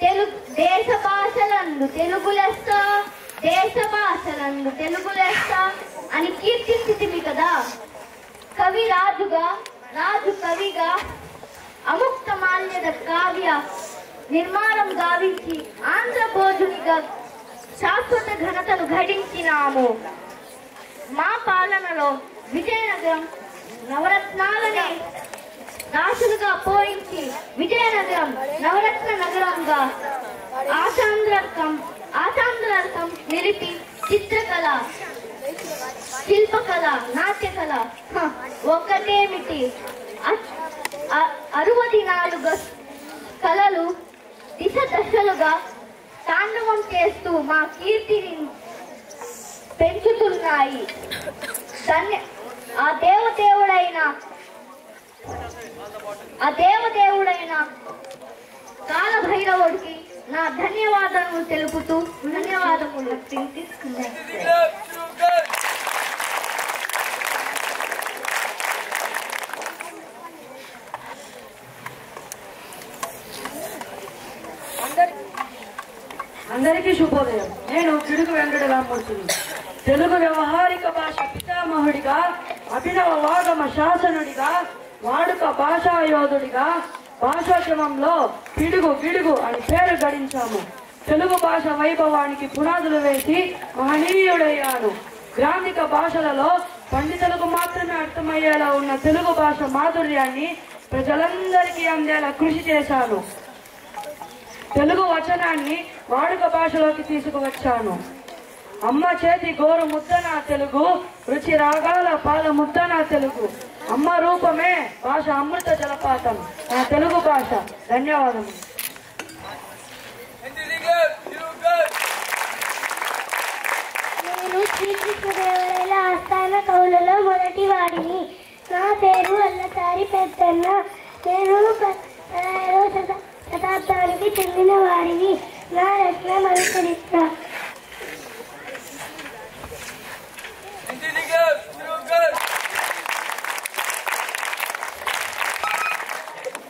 తెలుగు దేశ భాషలందు తెలుగు లెస్స, దేశ భాషలందు తెలుగు లెస్స అని కీర్తించితివి కదా. కవి రాజుగా, రాజు కవిగా, అముక్త మాల్యద కావ్య నిర్మాణం గావించి ఆంధ్ర భోజునిగా శాశ్వత ఘనతను ఘటించినాము. మా పాలనలో విజయనగరం నవరత్నాలనే రాసులుగా పోయించి విజయనగరం నవరత్న నగరంగా ఆసాంధ్రర్థం నిలిపి చిత్రకళ, శిల్పకళ, నాట్యకళ ఒక్కటేమిటి 64 కళలు దిశ దశలుగా తాండవం చేస్తూ మా కీర్తిని పెంచుతున్నాయి. ఆ దేవదేవుడైన కాలభైరవుడికి నా ధన్యవాదాలు తెలుపుతూ ధన్యవాదములు తీసుకున్నాను. అందరికీ శుభోదయం. నేను గిడుగు వెంకట రామమూర్తిని. తెలుగు వ్యవహారిక భాష పితామహుడిగా, అభినవ వాగమ శాసనుడిగా, వాడుక భాషాయోధుడిగా భాషోద్యమంలో పిడుగు గిడుగు అని పేరు గడించాము. తెలుగు భాష వైభవానికి పునాదులు వేసి మహనీయుడయ్యాను. గ్రాంధిక భాషలలో పండితులకు మాత్రమే అర్థమయ్యేలా ఉన్న తెలుగు భాష మాధుర్యాన్ని ప్రజలందరికీ అందేలా కృషి చేశాను. తెలుగు వచనాన్ని వాడుక భాషలోకి తీసుకువచ్చాను. అమ్మ చేతి గోరు ముద్ద నా తెలుగు, రుచి రాగాల పాల ముద్ద నా తెలుగు. అమ్మ రూపమే భాష అమృత జలపాతం నా తెలుగు భాష. ధన్యవాదములు. నేను శ్రీకృష్ణదేవరాయల ఆస్థాన కవులలో మొదటి వాడిని. నా పేరు అల్లసారి పెద్దన్న. నేను 16వ శతాబ్దానికి చెందిన వాడిని. నా రచన చరిత్ర.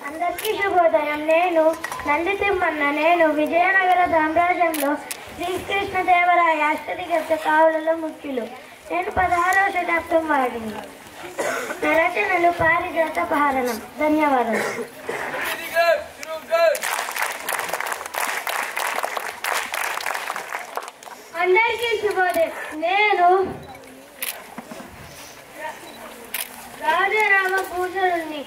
అందరికీ శుభోదయం. నేను నందితిమ్మన్న. నేను విజయనగర సామ్రాజ్యంలో శ్రీకృష్ణదేవరాయ అష్టదిగ్గజ కావులలో ముఖ్యులు. నేను 16వ శతాబ్దం వాడిని. నా రచనలు పారిజాత భారణం. ధన్యవాదాలు. అందరికీ శుభోదయం. నేను రాజరామభూషణుడిని.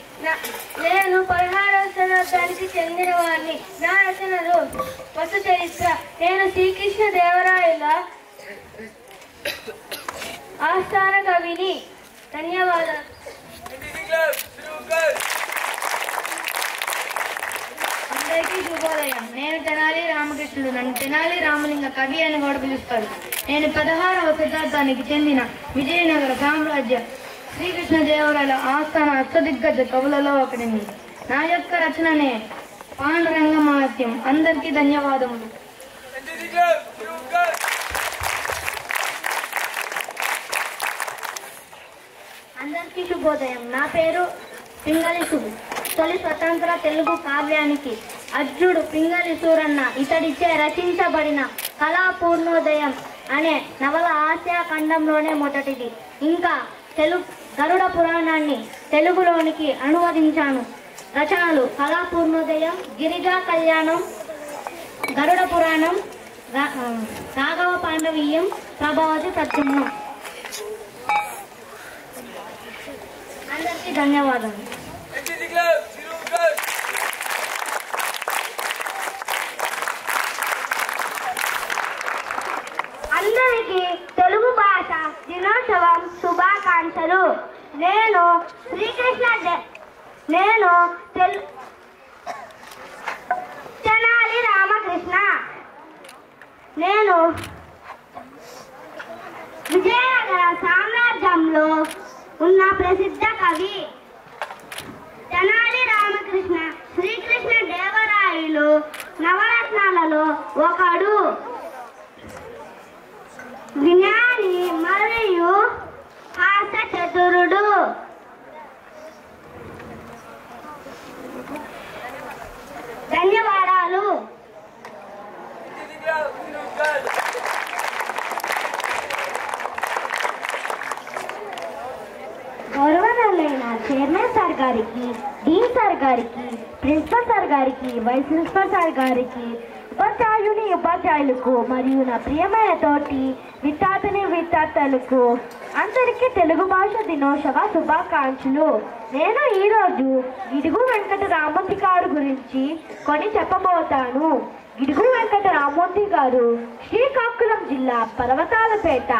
నేను 16వ శతాబ్దానికి చెందిన వాడిని. నా రచనలు వసు చరిత్ర. నేను శ్రీకృష్ణదేవరాయల ఆస్థాన కవిని. ధన్యవాదాలు. అందరికీ శుభోదయం. నేను తెనాలి రామకృష్ణుడు. నన్ను తెనాలి రామలింగ కవి అని కూడా పిలుస్తారు. నేను 16వ శతాబ్దానికి చెందిన విజయనగర సామ్రాజ్య శ్రీకృష్ణదేవరాయల ఆస్థాన అష్టదిగ్గజ కవులలో ఒకటిని. నా యొక్క రచననే పాండురంగ మహత్యం. అందరికీ ధన్యవాదములు. అందరికీ శుభోదయం. నా పేరు పింగళి సుబ్బు. తొలి స్వతంత్ర తెలుగు కావ్యానికి అర్జుడు పింగళి సూరన్న ఇతడిచే రచించబడిన కళాపూర్ణోదయం అనే నవల ఆసియా ఖండంలోనే మొదటిది. ఇంకా గరుడ పురాణాన్ని తెలుగులోనికి అనువదించాను. రచనలు కళాపూర్ణోదయం, గిరిజా కళ్యాణం, గరుడ పురాణం, రాఘవ పాండవీయం, ప్రభావతి ప్రద్యుమ్నం. అందరికీ ధన్యవాదాలు. అందరికీ తెలుగు భాష దినోత్సవం శుభాకాంక్షలు. నేను తెనాలి రామకృష్ణ. నేను విజయనగర సామ్రాజ్యంలో ఉన్న ప్రసిద్ధ కవి. తెనాలి రామకృష్ణ శ్రీకృష్ణదేవరాయలు నవరత్నాలలో ఒకడు. జ్ఞాని మరియు హాస్య చతురుడు. ధన్యవాదాలు. గౌరవనీయులైన చైర్మన్ సార్ గారికి, డీన్ సార్ గారికి, ప్రిన్సిపల్ సార్ గారికి, వైస్ ప్రిన్సిపల్ సార్ గారికి, ఉపాధ్యాయులకు మరియు నా ప్రియమైన తోటి విద్యార్థులకు అందరికీ తెలుగు భాష దినోత్సవ శుభాకాంక్షలు. నేను ఈరోజు గిడుగు వెంకట రామమూర్తి గారి గురించి కొన్ని చెప్పబోతాను. గిడుగు వెంకట రామమూర్తి గారు శ్రీకాకుళం జిల్లా పర్వతాలపేట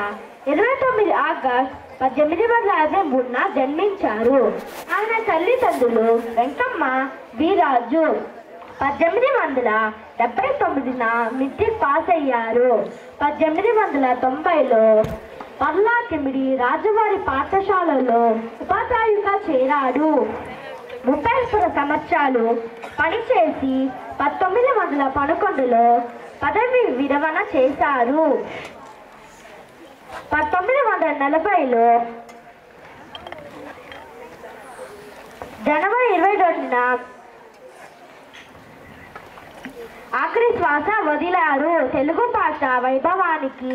29 ఆగస్టు 1853 జన్మించారు. ఆయన తల్లిదండ్రులు వెంకమ్మ, వీరాజు. 1879న మెట్రిక్ పాస్ అయ్యారు. 1890లో పర్లాకిమిడి రాజువారి పాఠశాలలో ఉపాధ్యాయుగా చేరాడు. 30 సంవత్సరాలు పనిచేసి 1911లో పదవి విరమణ చేశారు. 1940లో జనవరి 22న ఆఖరి శ్వాస వదిలారు. తెలుగు భాష వైభవానికి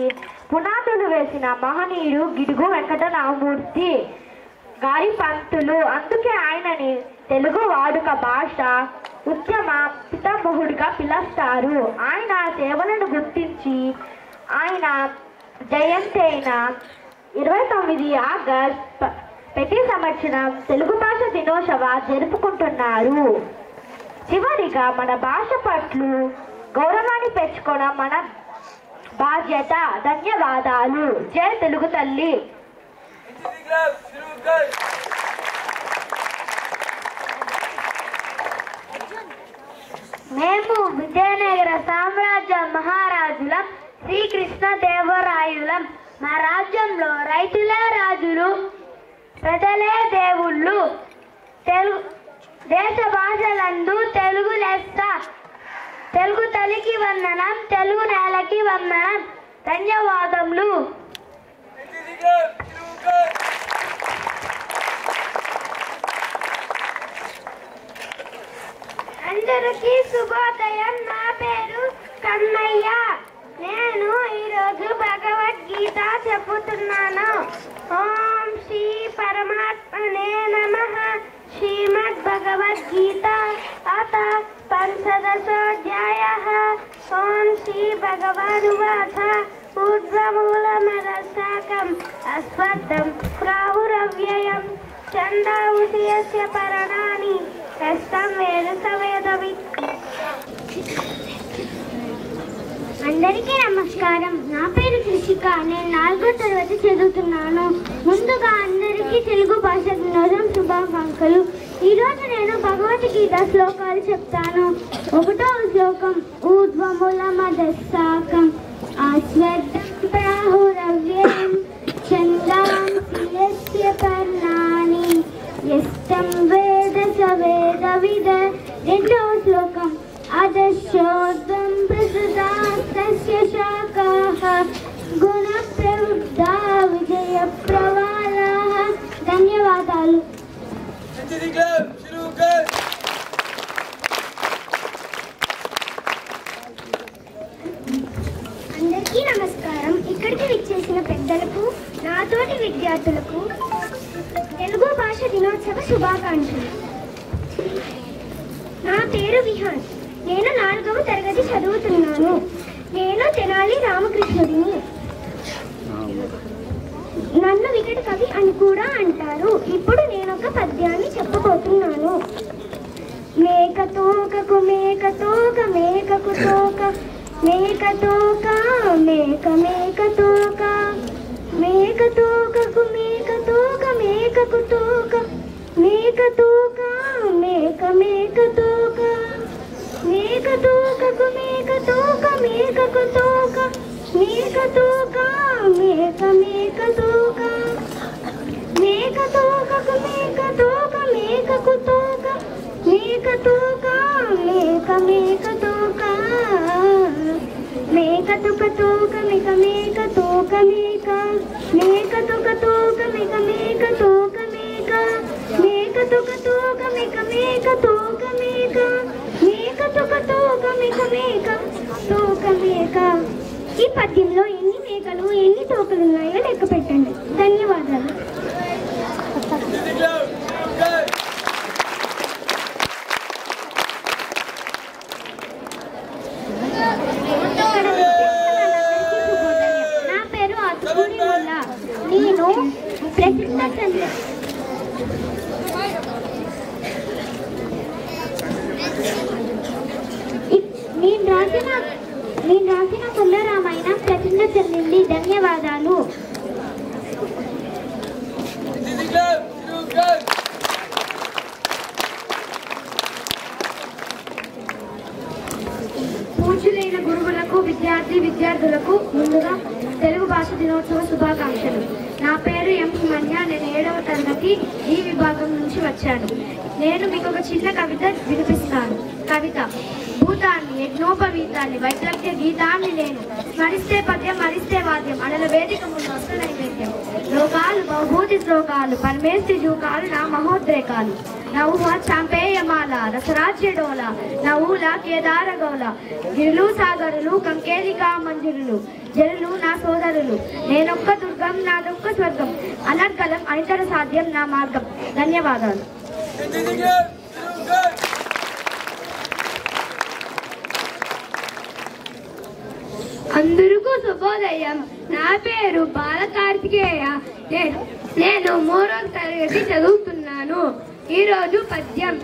పునాదులు వేసిన మహనీయుడు గిడుగు వెంకటరామమూర్తి గారి పంతులు. అందుకే ఆయనని తెలుగు వాడుక భాష ఉద్యమ పితామహుడిగా పిలుస్తారు. ఆయన సేవలను గుర్తించి ఆయన జయంతి అయిన 29 ఆగస్టు ప్రతి సంవత్సరం తెలుగు భాష దినోత్సవ జరుపుకుంటున్నారు. చివరిగా మన భాష పట్ల గౌరవాన్ని పెంచుకోవడం మన బాధ్యత. ధన్యవాదాలు. జై తెలుగు తల్లి. మేము విజయనగర సామ్రాజ్య మహారాజులం, శ్రీకృష్ణదేవరాయులం. మా రాజ్యంలో రైతులే రాజులు, ప్రజలే దేవుళ్ళు. దేశ భాషలందు తెలుగు లెస్స. తెలుగు తల్లికి వందనం, తెలుగు నేలకి వందనం. ధన్యవాదములు. అందరికీ శుభోదయం. నా పేరు కన్నయ్య. నేను ఈరోజు భగవద్గీత చెప్పుతున్నాను. ఓం శ్రీ పరమాత్మనే నమః. శ్రీమద్ భగవద్గీత అథ పంచదశోऽధ్యాయः. ఓం శ్రీ భగవానువాచ ఊర్ధ్వమూలమధశాఖం అశ్వత్థం ప్రాహురవ్యయం ఛందోసి యస్య పర్ణాని యస్తం వేద స వేదవిత్. అందరికీ నమస్కారం. నా పేరు కృషిక. నేను 4వ తరగతి చదువుతున్నాను. ముందుగా అందరికీ తెలుగు భాష దినోత్సవం శుభాకాంక్షలు. ఈరోజు నేను భగవద్గీత శ్లోకాలు చెప్తాను. 1వ శ్లోకం ఊర్ధ్వమూలమధశాఖం అశ్వత్థం ప్రాహురవ్యయం ఛందోసి యస్య పర్ణాని యస్తం వేద స వేదవిద్. 2వ శ్లోకం అధశోర్ధ్వం ప్రసృతాస్తస్య శాఖాః గుణప్రవృద్ధా విజయప్రవాళాః. ధన్యవాదాలు. అందరికీ నమస్కారం. ఇక్కడికి విచ్చేసిన పెద్దలకు, నాతోటి విద్యార్థులకు తెలుగు భాష దినోత్సవ శుభాకాంక్షలు. నా పేరు విహాన్. నేను 4వ తరగతి చదువుతున్నాను. నేను తెనాలి రామకృష్ణుడిని. నన్ను వికట కవి అని కూడా అంటారు. ఇప్పుడు నేను ఒక పద్యాన్ని చెప్పబోతున్నాను. మేకతోకకు మేకతోక మేకకు తోక మేకతోక మేక మేకతోక మేకతోకకు మేకతోక మేకకు తోక మేకతోక మేక మేకతోక మేకతోకకు మేకతోక మేకకు తోక మేకతోక మేక మేకతోక మేకతోకకు మేకతోక మేకకు తోక మేకతోక మేక మేకతోక మేకతోక తోక మేక మేకతోక మేక మేకతోక తోక మేక మేకతోక మేక మేకతోక తోక మేక మేకతోక మేక మేకతోక తోక మేక మేకతోక మేక. ఈ పద్యంలో ఎన్ని మేకలు ఎన్ని తోకలు ఉన్నాయో లెక్క పెట్టండి. ధన్యవాదాలు. నా పేరు అస్కూరి ముల్లా. నేను ప్రసిద్ధ చంద్ర నేను రాసిన కుల్ల రామాయణం ప్రసిద్ధ చెందింది. ధన్యవాదాలు. విద్యార్థులకు ముందుగా తెలుగు భాష దినోత్సవ శుభాకాంక్షలు. నా పేరు ఎం సుమన్య. నేను 7వ తరగతి ఈ విభాగం నుంచి వచ్చాను. నేను మీకు ఒక చిన్న కవిత వినిపిస్తాను. కవిత: భూతాన్ని యజ్ఞోపవీతాన్ని వైద్య గీతాన్ని నేను స్మరిస్తే పద్యం మరిస్తే వాద్యం అనల వేదిక ముందు వస్తు నైవేద్యం. లోకాలు బహుభూతి శ్లోకాలు పరమేశ్వరి జూకాలు నా మహోద్రేకాలు. నవ్వ చాంపేయమాల రసరాజ్య డోల నవ్వుల కేదార గౌల గిరులు సాగరులు కంకేలికా మంజురులు జరులు నా సోదరులు. నేనొక్క దుర్గం నాదొక్క స్వర్గం అనర్గలం అనితర సాధ్యం నా మార్గం. ధన్యవాదాలు. అందరికీ శుభోదయం. నా పేరు బాలకార్తికేయ. నేను 3వ తరగతి చదువుతున్నాను. ఈరోజు పద్యం.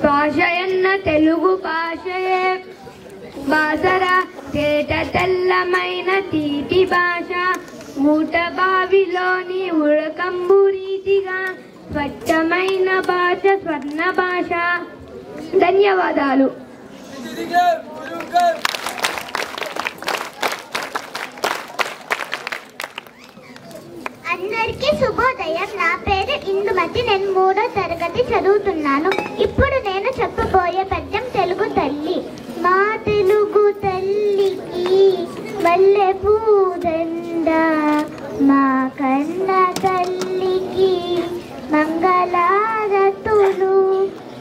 భాషయన్న తెలుగు భాషయే బాసరా తేట తెల్లమైన తీపి భాష ఊట బావిలోని ఉడకంబు రీతిగా స్వచ్ఛమైన భాష స్వర్ణ భాష. ధన్యవాదాలు. అందరికీ శుభోదయం. నా పేరు ఇందుమతి. నేను 3వ తరగతి చదువుతున్నాను. ఇప్పుడు నేను చెప్పబోయే పద్యం తెలుగు తల్లి. మా తెలుగు తల్లికి మల్లె పూదండ, మా కన్న తల్లికి మంగళారతులు,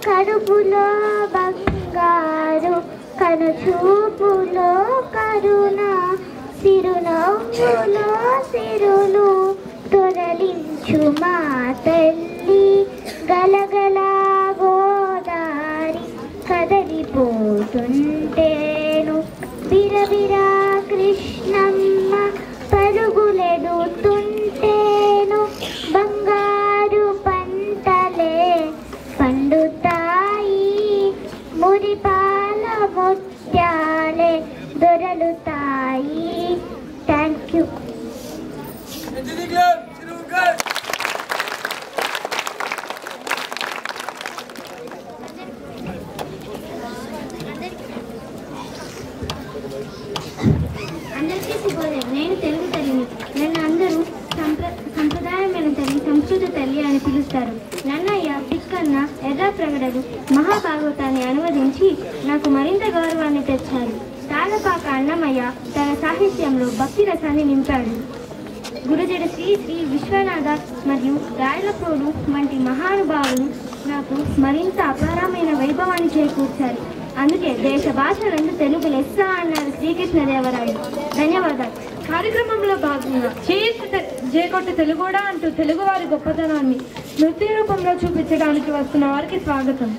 కడుపులో బంగారు కనుచూపులో కరుణ, సిరునవ్వులో సిరులు తొరలించు మా తల్లి. గలగల గోదారి కదలిపోతుంటేను బిరబిరా కృష్ణమ్మ పరుగులెడుతుంటేను బంగారు పంటలే పండుతాయి, మురిపాల ముత్యాలే దొరలుతాయి. Thank you. అందరికీ శుభోదయం. నేను తెలుగు తల్లిని. నన్ను అందరూ సంప్రదాయమైన తల్లి, సంస్కృత తల్లి అని పిలుస్తారు. నన్నయ్య పిక్కన్న ఎర్ర ప్రగడలు మహాభాగవతాన్ని అనువదించి నాకు మరింత గౌరవాన్ని తెచ్చారు. తాళపాక అన్నమయ్య తన సాహిత్యంలో భక్తి రసాన్ని నింపాడు. గురుజడ శ్రీ శ్రీ విశ్వనాథ మరియు రాయలప్రోలు వంటి మహానుభావులు నాకు మరింత అపారమైన వైభవాన్ని చేకూర్చారు. అందుకే దేశ భాష 2 తెలుగు లెస్స అన్నారు శ్రీకృష్ణదేవరాయలు. ధన్యవాదాలు. కార్యక్రమంలో భాగంగా జేకొట్టు తెలుగుడా అంటూ తెలుగువారి గొప్పతనాన్ని నృత్య రూపంలో చూపించడానికి వస్తున్న వారికి స్వాగతం.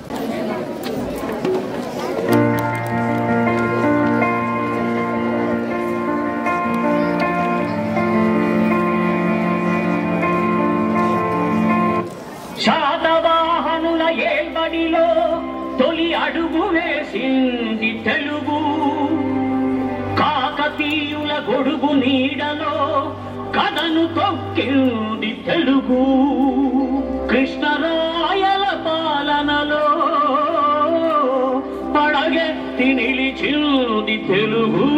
శాతవాహనుల ఏల్బడిలో తొలి అడుగు వేసింది తెలుగు, కాకతీయుల గొడుగు నీడలో కథను తొక్కింది తెలుగు, కృష్ణరాయల పాలనలో పడగెత్తి నిలిచింది తెలుగు,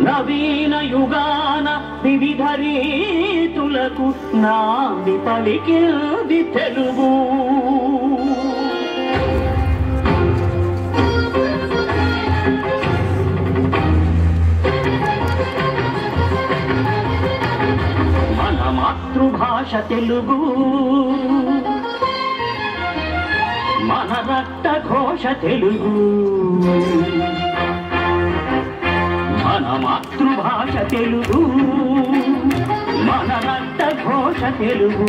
నవీన యుగాన వివిధ రీతులకు నాంది పలికింది తెలుగు. మన మాతృభాష తెలుగు, మన రక్త ఘోష తెలుగు, మన మాతృభాష తెలుగు, మన రక్త ఘోష తెలుగు.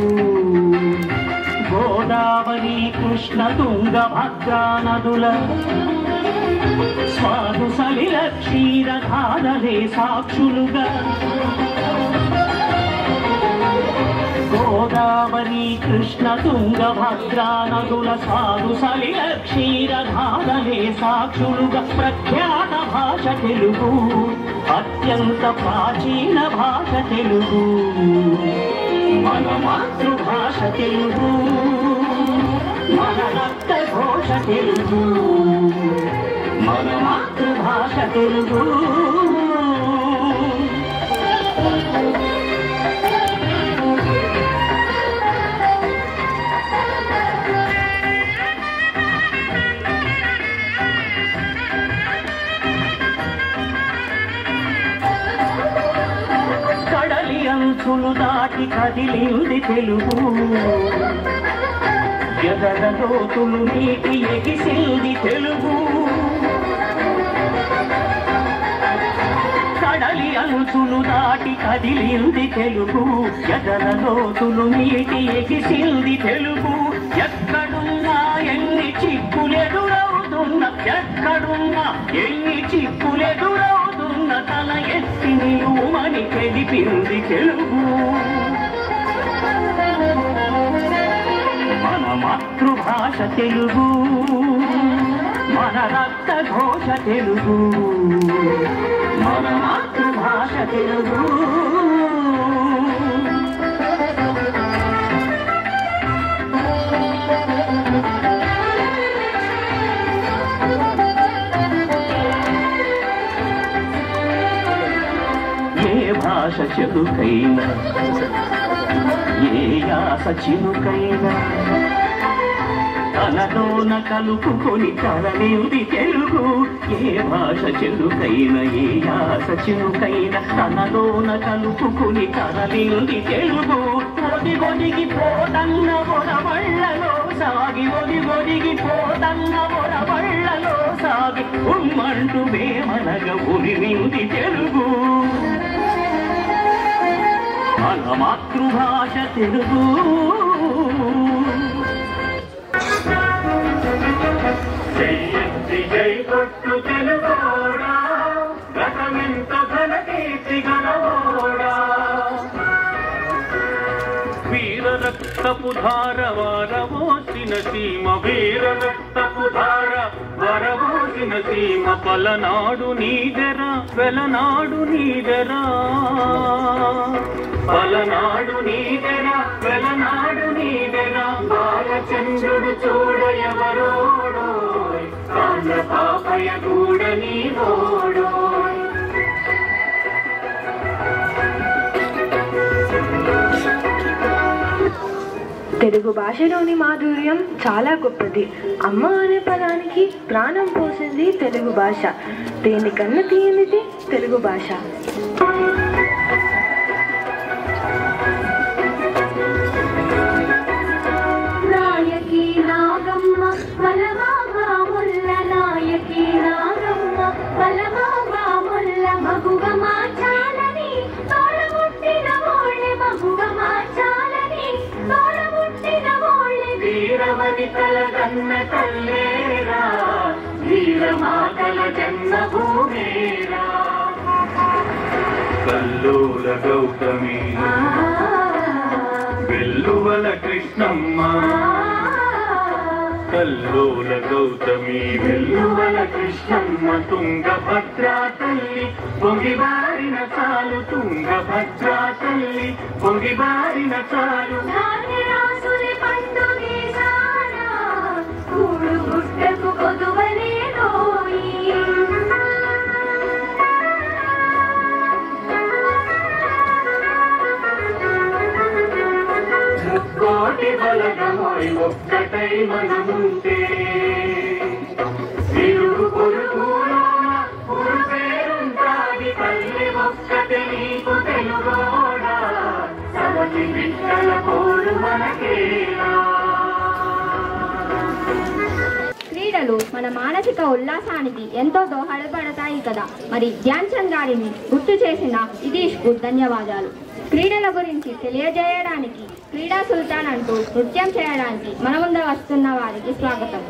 గోదావరి కృష్ణ తుంగభద్రా నదుల స్వాదు సలిల క్షీరధారలే సాక్షులుగా, గోదావరి కృష్ణ తుంగభద్రా నదుల స్వాదు సలిల క్షీరధారలే సాక్షులుగా. ప్రఖ్యాత భాష తెలుగు, అత్యంత ప్రాచీన భాష తెలుగు, మన మాతృభాష తెలుగు, మన రక్త ఘోష తెలుగు మన మాతృభాష తెలుగు కడలి అంచులు దాటి కదిలింది తెలుగు ఎదల లోతులు నీటి ఎగిసింది తెలుగు కడలి అంచులు దాటి కదిలింది తెలుగు ఎదల లోతులు నీటి ఎగిసింది తెలుగు ఎక్కడున్నా ఎన్ని చిక్కులెదురవుతున్నా ఎక్కడున్నా ఎన్ని చిక్కులెదురవుతున్న తల ఎత్తి నిలుమని తెలిపింది తెలుగు మన మాతృభాష తెలుగు మన రక్త ఘోష తెలుగు మన మాతృభాష తెలుగు ఏ భాష చెరుకైనా ఏ యాస చినుకైనా తనలోన కలుపుకొని తరలింది తెలుగు ఏ భాష చెరుకైనా ఏ యాస చినుకైనా తనలోన కలుపుకొని తరలింది తెలుగు ఒదిగొదిగి పోతన్న ఒరవళ్ళలో సాగి ఒదిగొదిగి పోతన్న ఒరవళ్ళలో సాగి ఉమ్మంటూ వేమనగా ఉరిమింది తెలుగు మన మాతృభాష తెలుగు జై కొట్టు తెలుగోడా గతమెంత ఘనకీర్తి గణవోడా వీర రక్తపు ధార వారవోసిన సీమ వీర రక్తపు ధార వరవోసిన సీమ పలనాడు నీదెరా వెలనాడు నీదెరా పలనాడు నీదెరా వెలనాడు నీదెరా బాలచంద్రుడు చూడ ఎవరోడో కాళ్ళ పాపయ గూడ నీవోడో తెలుగు భాషలోని మాధుర్యం చాలా గొప్పది. అమ్మ అనే పదానికి ప్రాణం పోసింది తెలుగు భాష. దేనికన్నా తీయనిది తెలుగు భాష. నాయకి నాగమ్మ బలమాగా ముల్ల నాయకి నాగమ్మ బలమాగా ముల్ల మగువ మార్చాలని తోడబుట్టిన మోళ్ళె మగువ మార్చాలని తోడబుట్టిన మోళ్ళె వీరవనితల గన్న తల్లేరా వీరమాతల జన్మభూమేరా కల్లోల గౌతమి వెల్లువల కృష్ణమ్మ కల్లోల గౌతమి వెల్లువల కృష్ణమ్మ తుంగభద్రా తల్లి పొంగిబారిన చాలు తుంగభద్రా తల్లి పొంగిబారిన చాలు ధాన్యరాసుని పండుగేశాన కూడు గుట్టకు కొదువలే నోయి కోటి బలగమోయ్ ఒక్కటై మనముంటే ఇరుగు పొరుగులోన ఊరు పేరుంటాది పల్లె ఒక్కటే నీకు తెలుగోడా సవతి బిడ్డల పోరు మనకేలా క్రీడలు మన మానసిక ఉల్లాసానికి ఎంతో దోహదపడతాయి కదా. మరి ధ్యాన్ చంద్ గారిని గుర్తు చేసిన ఇదీష్కు ధన్యవాదాలు. క్రీడల గురించి తెలియజేయడానికి క్రీడా సుల్తాన్ అంటూ నృత్యం చేయడానికి మన ముందు వస్తున్న వారికి స్వాగతం.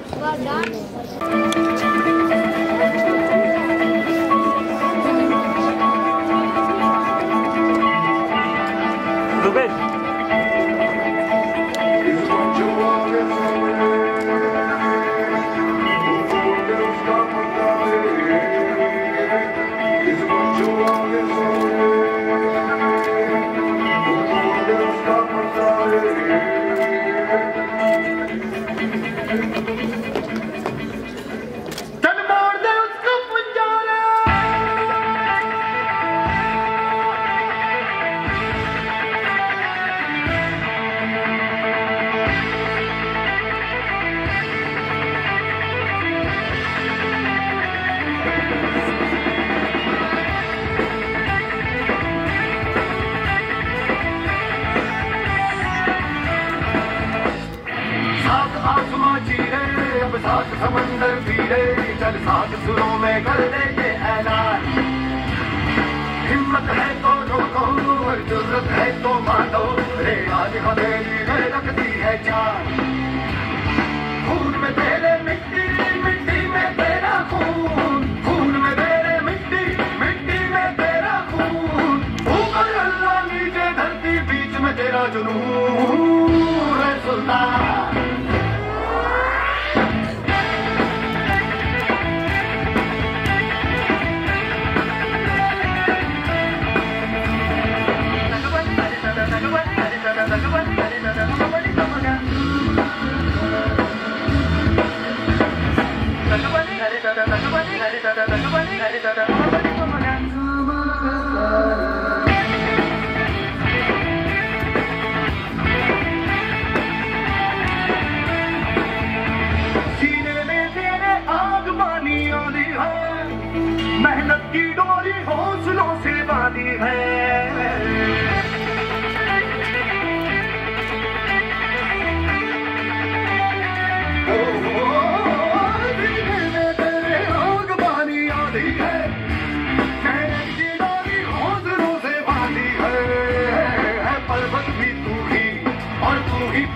नाची है अब सात समंदर पीरे चल सात सुरों में कर दे ये ऐलान हिम्मत है तो रोको और जरूरत है तो मानो रे आज हथेली में रखती है जान खून में तेरे मिट्टी मिट्टी में तेरा खून खून में तेरे मिट्टी मिट्टी में तेरा खून ऊपर अल्लाह नीचे धरती बीच में तेरा जुनून है सुल्तान सीने में तेरे आग बानी आनी है मेहनत की डोरी हौसलों से बांधी है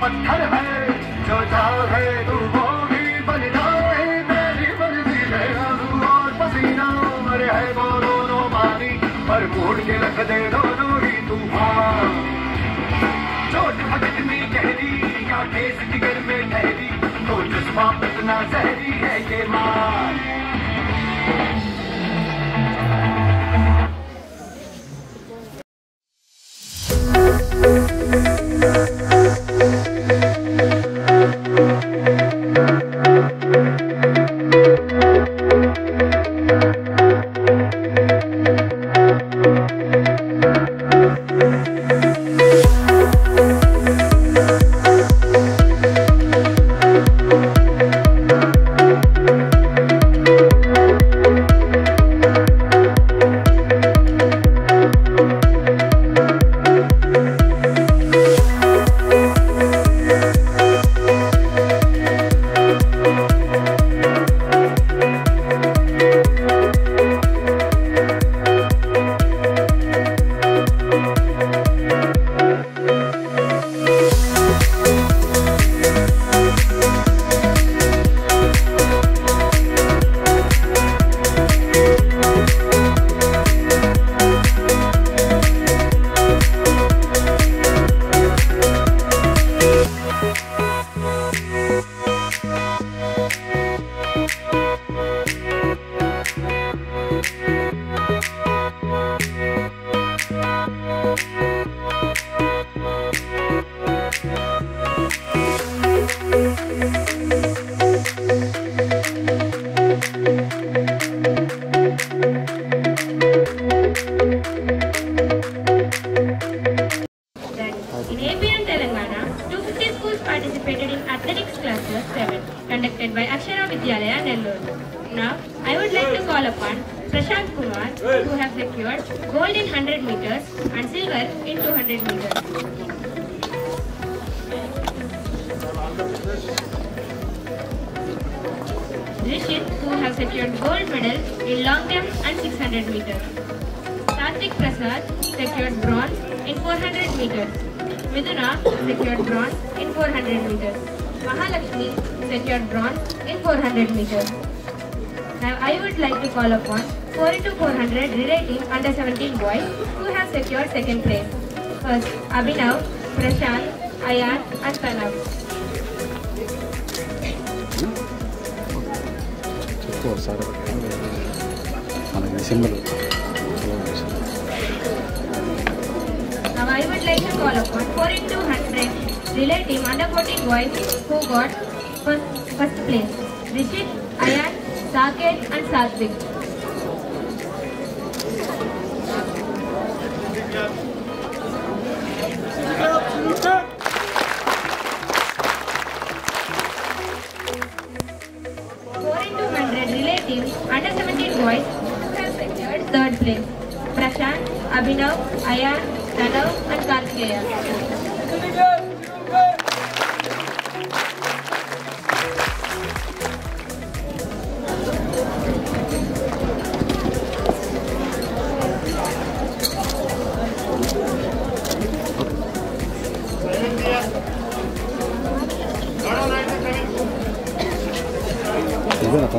पत्थर है जो चाहे तू वो भी बन जाए मेरी मर्जी है आंसू और पसीना मरे है वो दोनों पानी पर मोड़ के रख दे दोनों ही तूफान चोट कितनी गहरी या ठेस जिगर में ठहरी तो जज्बा इतना जहरी है ये मान conducted by Akshara Vidyalaya, Nellore. Now, I would like to call upon Prashant Kumar, who have secured gold in 100 meters and silver in 200 meters. Rishit, who have secured gold medal in long jump and 600 meters. Satvik Prasad secured bronze in 400 meters. Miduna secured bronze in 400 meters. Mahalakshmi secured bronze in 400 meters. Now I would like to call upon 4x400 relay team under 17 boys who have secured second place. First, Abhinav, Prashant, Ayan and Pranav. Now I would like to call upon 4x200 relay team under 14 boys who got first place. Rishit, Ayan, Saket and Satvik. Relay team under 17 boys have secured third place. Prashant, Abhinav, Ayan, Pranav and Karthikeya.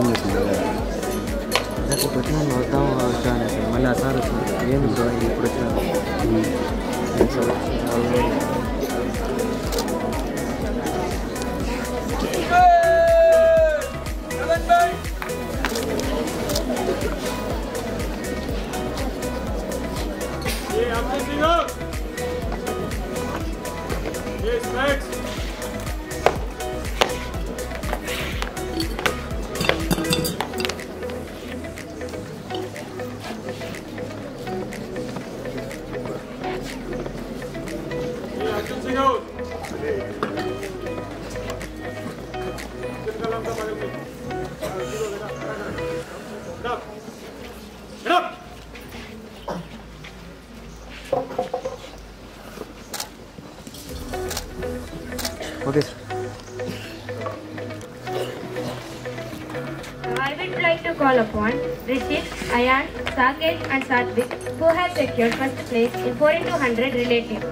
ఏం చెప్పింది అసలు వచ్చినా వద్దాం వచ్చాను మళ్ళీ ఆ sir వచ్చింది ఏం ఇప్పుడు వచ్చినా Okay, sir. I would like to call upon Rishit, Ayan, Saket and Satvik who have secured first place in 4 into 100 relative.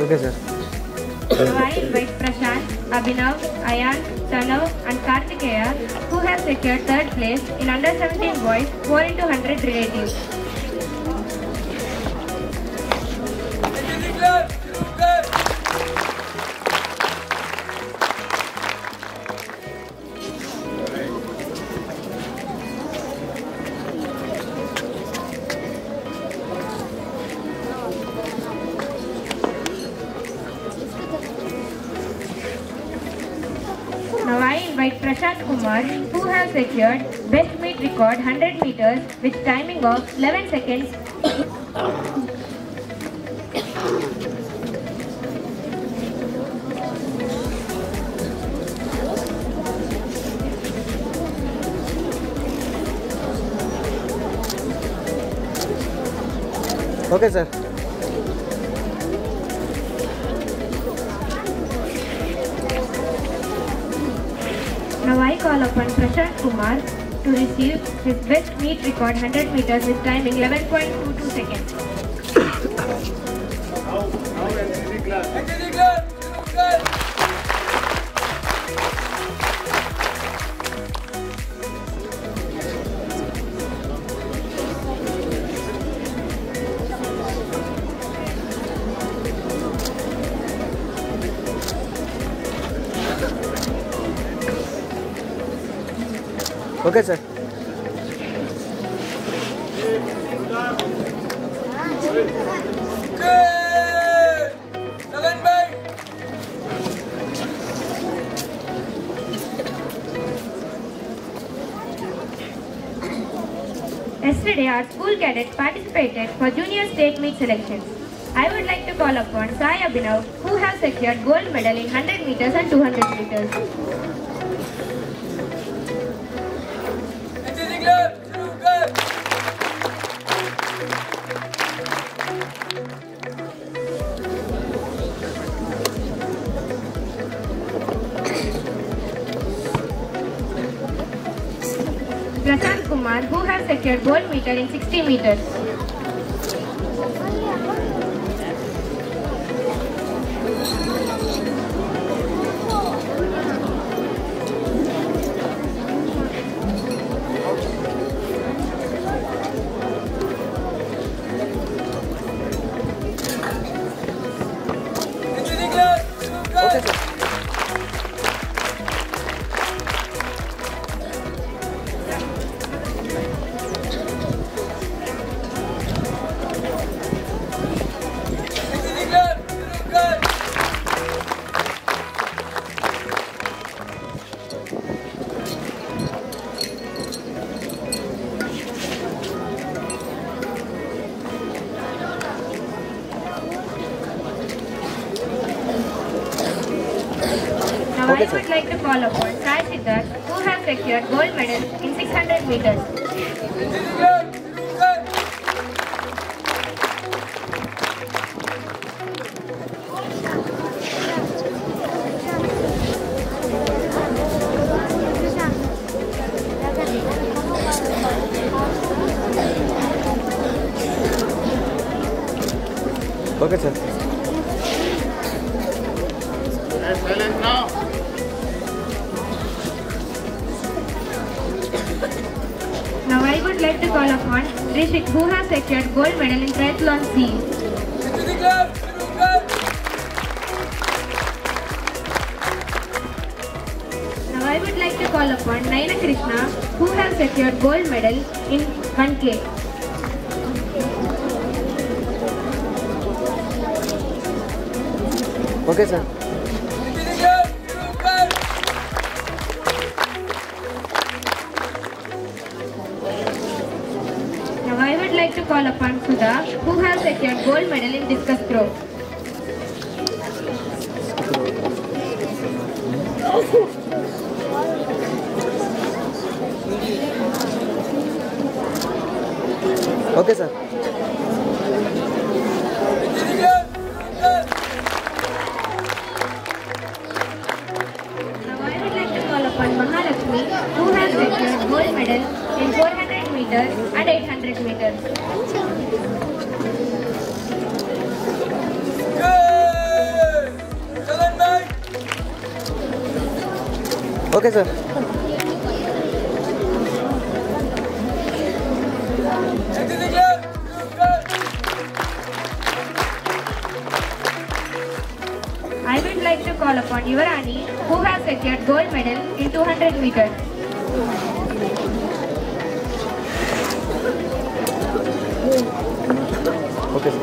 Okay, sir. Now I invite Prashant, Abhinav, Ayan, Tanav and Kartikeya who have secured third place in under 17 boys 4 into 100 relatives. Now I invite Prashant Kumar who have secured best meet record 100 meters with timing of 11 seconds. Okay, sir. Now I call upon Prashant Kumar to receive his best meet record 100 meters with timing 11.22 seconds. Okay, sir. Yesterday, our school cadets participated for junior state meet selections. I would like to call upon Sai Abhinav, who have secured gold medal in 100 meters and 200 meters. Prashant Kumar, who have secured gold meter in 60 meters. I would like to call upon Sai Siddharth, who has secured gold medal in 600 meters. Okay, sir. Silence now. Now I would like to call upon Rishik, who has secured gold medal in triathlon C. Now I would like to call upon Naina Krishna, who has secured gold medal in 1K. Okay, sir. Now I would like to call upon Sudha, who has secured gold medal in discus throw. Okay, sir. Now I would like to call upon Mahalakshmi, who has secured gold medal in 400 meters and 800 meters. Okay, sir. I would like to call upon Yuvarani, who has secured gold medal in 200 meters. Okay, sir.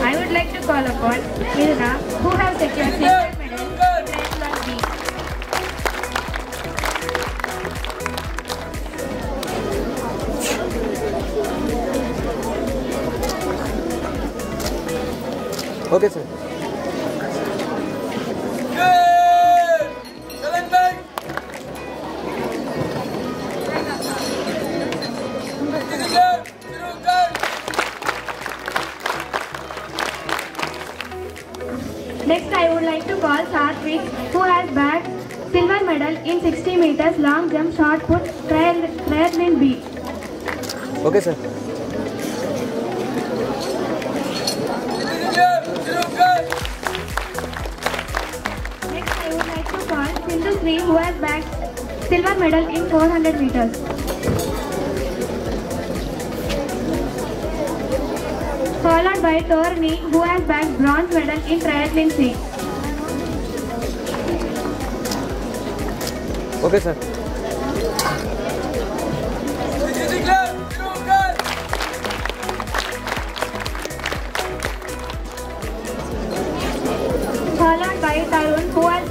I would like to call upon Milna, who has secured silver medal in triathlon B. Okay, sir. Next, I would like to call Satvik, who has bagged silver medal in 60 meters long jump shot put triathlon B. Okay, sir. Next, I would like to call Sindhu Sri, who has bagged silver medal in 400 meters. Followed by Torni, who has bagged bronze medal in triathlon C. Okay, sir. Followed by Tarun, who has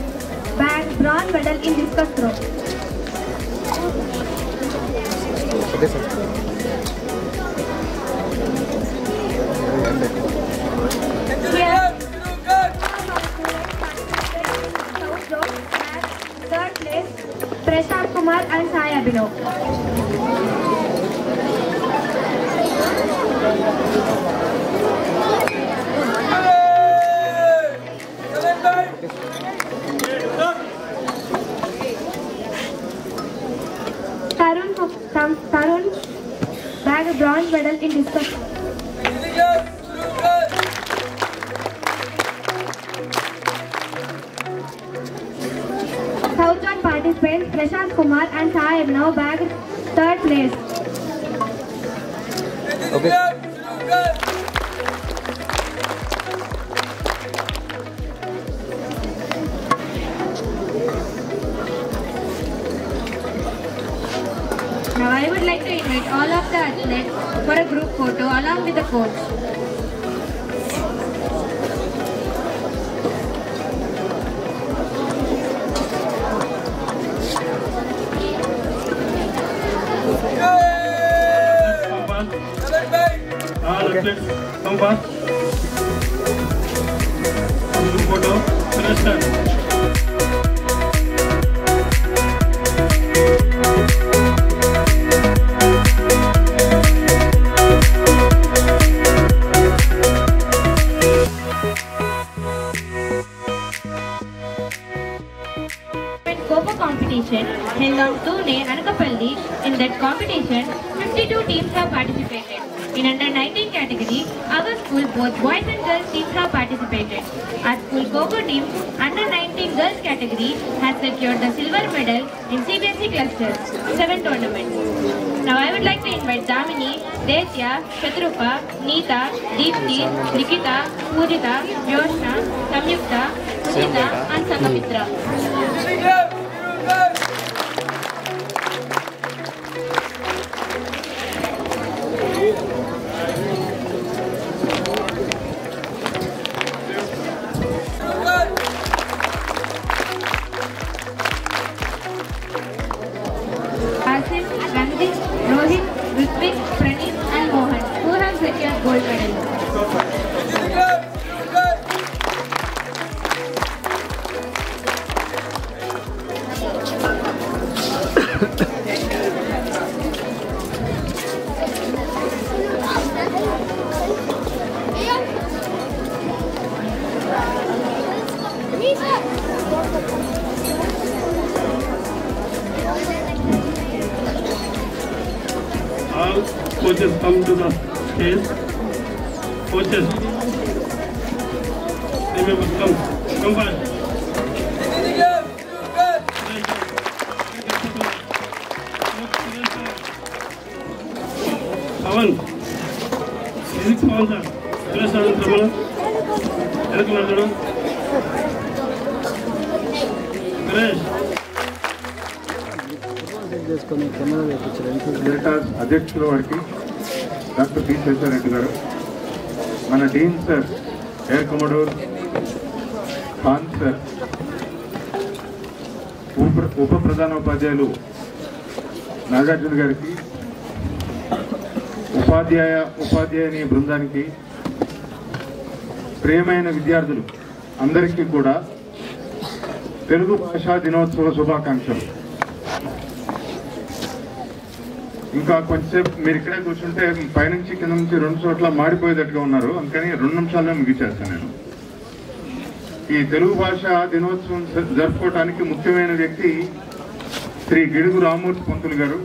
bagged bronze medal in discus throw. Okay, sir. Third place, Prashant Kumar and Sai Abhinav. Tarun bagged a bronze medal in discus. South Zone participants Prashant Kumar and Sai Abhinav bagged third place. Okay. Now I would like to invite all of the athletes for a group photo along with the coach. Come back. Come back. photo. Copa competition held on Pune, Anakapalli. In that competition, 52 teams have participated. In under 19 category, our school both boys and girls teams have participated. Our school Coco team under 19 girls category has secured the silver medal in CBSE clusters 7 tournaments. Now I would like to invite Damini, Desya, Shatrupa, Neeta, Deepti, Nikita, Pujita, Yoshna, Samyukta, Sunita and Sangamitra. Asim, Ranjit, Rohit, Ritvik, Pranit and Mohan, who have secured gold medal. All coaches come to the stage. Coaches, remember, come fast. Pawan, physics Pawan sir. Hello sir, Tramala. Hello sir. Ganesh. Deltas అధ్యక్షుల వారికి doctor P Sesha Reddy గారు, మన dean sir air commodore Khan sir, ఉప ప్రధానోపాధ్యాయులు నాగార్జున గారికి, ఉపాధ్యాయుని బృందానికి, ప్రియమైన విద్యార్థులు అందరికీ కూడా తెలుగు భాషా దినోత్సవ శుభాకాంక్షలు. ఇంకా కొంచెంసేపు మీరు ఇక్కడే కూర్చుంటే పైనుంచి కింద నుంచి 2 చోట్ల మాడిపోయేటట్టుగా ఉన్నారు, అందుకని 2 నిమిషాల్లో ముగిచేస్తాను నేను. ఈ తెలుగు భాష దినోత్సవం జరుపుకోవటానికి ముఖ్యమైన వ్యక్తి శ్రీ గిడుగు రామమూర్తి పంతులు గారు.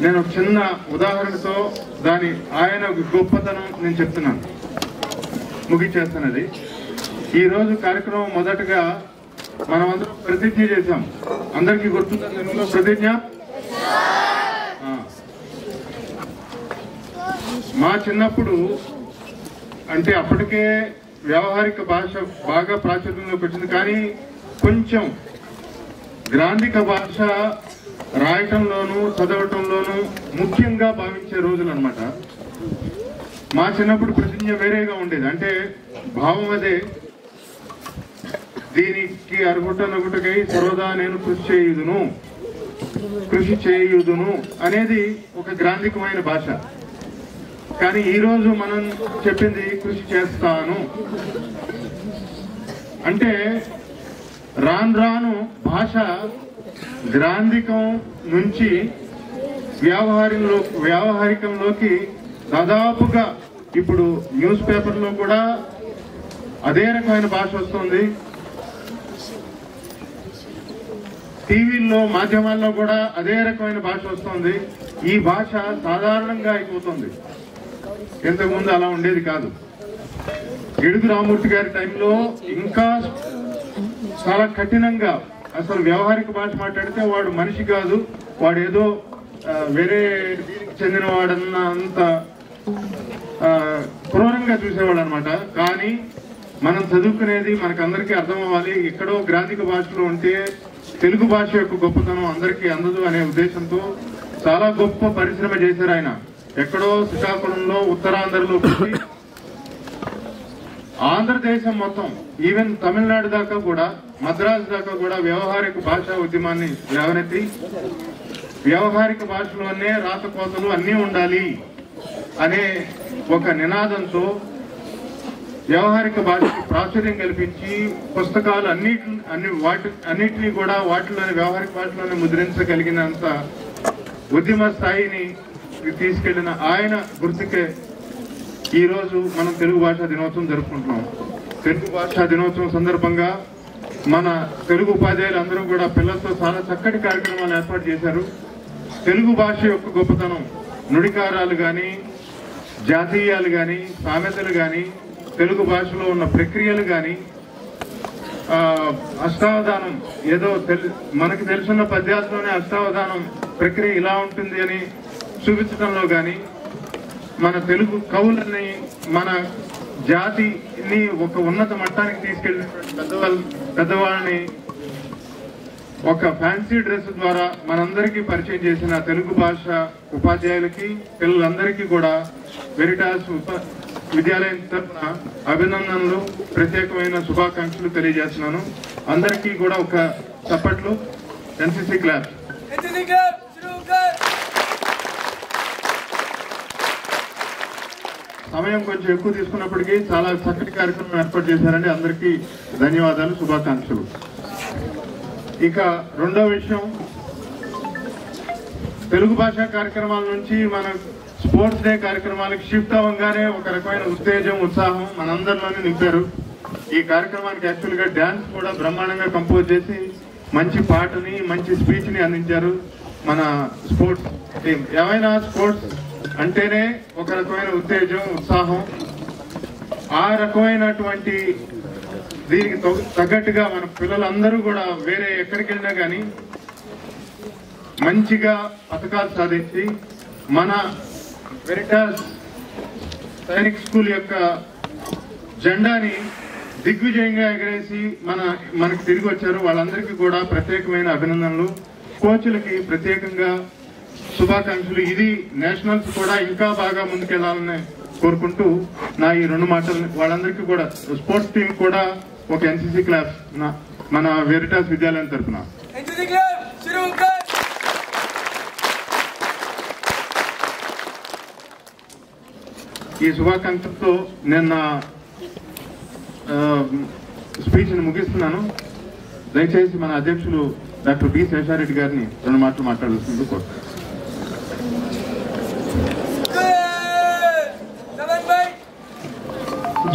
నేను ఒక చిన్న ఉదాహరణతో ఆయన గొప్పతనం నేను చెప్తున్నాను, ముగిచేస్తున్నది. ఈరోజు కార్యక్రమం మొదటగా మనమందరం ప్రతిజ్ఞ చేశాం. అందరికీ గుర్తుందా తెలుగులో ప్రతిజ్ఞ? మా చిన్నప్పుడు అంటే అప్పటికే వ్యవహారిక భాష బాగా ప్రాచుర్యంలోకి వచ్చింది, కానీ కొంచెం గ్రాంధిక భాష రాయటంలోనూ చదవటంలోనూ ముఖ్యంగా భావించే రోజులు అన్నమాట. మా చిన్నప్పుడు ప్రతిజ్ఞ వేరేగా ఉండేది, అంటే భావం అదే, దీనికి అరుగుటనగుటకై సర్వదా నేను కృషి చేయుదును అనేది ఒక గ్రాంధికమైన భాష. కానీ ఈరోజు మనం చెప్పింది కృషి చేస్తాను అంటే రాను భాష గ్రాంధికం నుంచి వ్యావహారికంలోకి దాదాపుగా ఇప్పుడు న్యూస్ పేపర్లో కూడా అదే రకమైన భాష వస్తుంది, టీవీల్లో మాధ్యమాల్లో కూడా అదే రకమైన భాష వస్తుంది. ఈ భాష సాధారణంగా అయిపోతుంది, ఇంతకుముందు అలా ఉండేది కాదు. గిడుగు రామమూర్తి గారి టైంలో ఇంకా చాలా కఠినంగా, అసలు వ్యవహారిక భాష మాట్లాడితే వాడు మనిషి కాదు, వాడు ఏదో వేరే చెందినవాడన్న అంత క్రూరంగా చూసేవాడు అనమాట. కానీ మనం చదువుకునేది మనకందరికీ అర్థం అవ్వాలి, ఎక్కడో గ్రాంధిక భాషలో ఉంటే తెలుగు భాష యొక్క గొప్పతనం అందరికీ అందదు అనే ఉద్దేశంతో చాలా గొప్ప పరిశ్రమ చేశారు ఆయన. ఎక్కడో శ్రీకాకుళంలో ఉత్తరాంధ్రలో ఆంధ్రదేశం మొత్తం, ఈవెన్ తమిళనాడు దాకా కూడా, మద్రాసు దాకా కూడా వ్యవహారిక భాషా ఉద్యమాన్ని లేవనెత్తి వ్యవహారిక భాషలోనే రాతకోతలు అన్నీ ఉండాలి అనే ఒక నినాదంతో వ్యవహారిక భాషకి ప్రాచుర్యం కల్పించి పుస్తకాలు అన్నిటినీ కూడా వాటిలోని వ్యవహారిక భాషలోనే ముద్రించగలిగినంత ఉద్యమ స్థాయిని తీసుకెళ్లిన ఆయన గుర్తుకే ఈరోజు మనం తెలుగు భాషా దినోత్సవం జరుపుకుంటున్నాం. తెలుగు భాషా దినోత్సవం సందర్భంగా మన తెలుగు ఉపాధ్యాయులు అందరూ కూడా పిల్లలతో చాలా చక్కటి కార్యక్రమాలు ఏర్పాటు చేశారు. తెలుగు భాష యొక్క గొప్పతనం, నుడికారాలు కానీ, జాతీయాలు కానీ, సామెతలు కానీ, తెలుగు భాషలో ఉన్న ప్రక్రియలు కానీ, అష్టావధానం ఏదో మనకు తెలుసున్న పద్యాలతోనే అష్టావధానం ప్రక్రియ ఇలా ఉంటుంది అని చూపించడంలో కానీ, మన తెలుగు కవులని మన జాతిని ఒక ఉన్నత మట్టానికి తీసుకెళ్ళిన పెద్దవాళ్ళని ఒక ఫ్యాన్సీ డ్రెస్ ద్వారా మనందరికీ పరిచయం చేసిన తెలుగు భాష ఉపాధ్యాయులకి, పిల్లలందరికీ కూడా వెరిటాస్ విద్యాలయం తరఫున అభినందనలు, ప్రత్యేకమైన శుభాకాంక్షలు తెలియజేస్తున్నాను. అందరికీ కూడా ఒక చప్పట్లు. NCC class. సమయం కొంచెం ఎక్కువ తీసుకున్నప్పటికీ చాలా చక్కటి కార్యక్రమం ఏర్పాటు చేశారండి. అందరికీ ధన్యవాదాలు, శుభాకాంక్షలు. ఇక రెండో విషయం, తెలుగు భాషా కార్యక్రమాల నుంచి మన స్పోర్ట్స్ డే కార్యక్రమాలకు షిఫ్ట్ అవ్వగానే ఒక రకమైన ఉత్తేజం, ఉత్సాహం మనందరిలోనే నింపారు. ఈ కార్యక్రమానికి యాక్చువల్ గా డాన్స్ కూడా బ్రహ్మాండంగా కంపోజ్ చేసి మంచి పాటని, మంచి స్పీచ్ ని అందించారు మన స్పోర్ట్స్ టీం. ఏమైనా స్పోర్ట్స్ అంటేనే ఒక రకమైన ఉత్తేజం, ఉత్సాహం. ఆ రకమైనటువంటి దీనికి తగ్గట్టుగా మన పిల్లలందరూ కూడా వేరే ఎక్కడికి వెళ్ళినా కానీ మంచిగా పథకాలు సాధించి మన వెరిటాస్ సైనిక్ స్కూల్ యొక్క జెండాని దిగ్విజయంగా ఎగరేసి మనకు తిరిగి వచ్చారు. వాళ్ళందరికీ కూడా ప్రత్యేకమైన అభినందనలు. కోచ్లకి ప్రత్యేకంగా శుభాకాంక్షలు. ఇది నేషనల్స్ కూడా ఇంకా బాగా ముందుకెళ్లాలని కోరుకుంటూ నా ఈ రెండు మాటలు వాళ్ళందరికీ కూడా, స్పోర్ట్స్ టీం కూడా ఒక ఎన్సీసీ క్లాస్ మన వెరిటాస్ విద్యాలయం తరఫున. ఈ శుభాకాంక్షలతో నేను నా స్పీచ్ ని ముగిస్తున్నాను. దయచేసి మన అధ్యక్షులు డాక్టర్ బి శేషారెడ్డి గారిని రెండు మాటలు మాట్లాడుతుంది కోరుతున్నాను.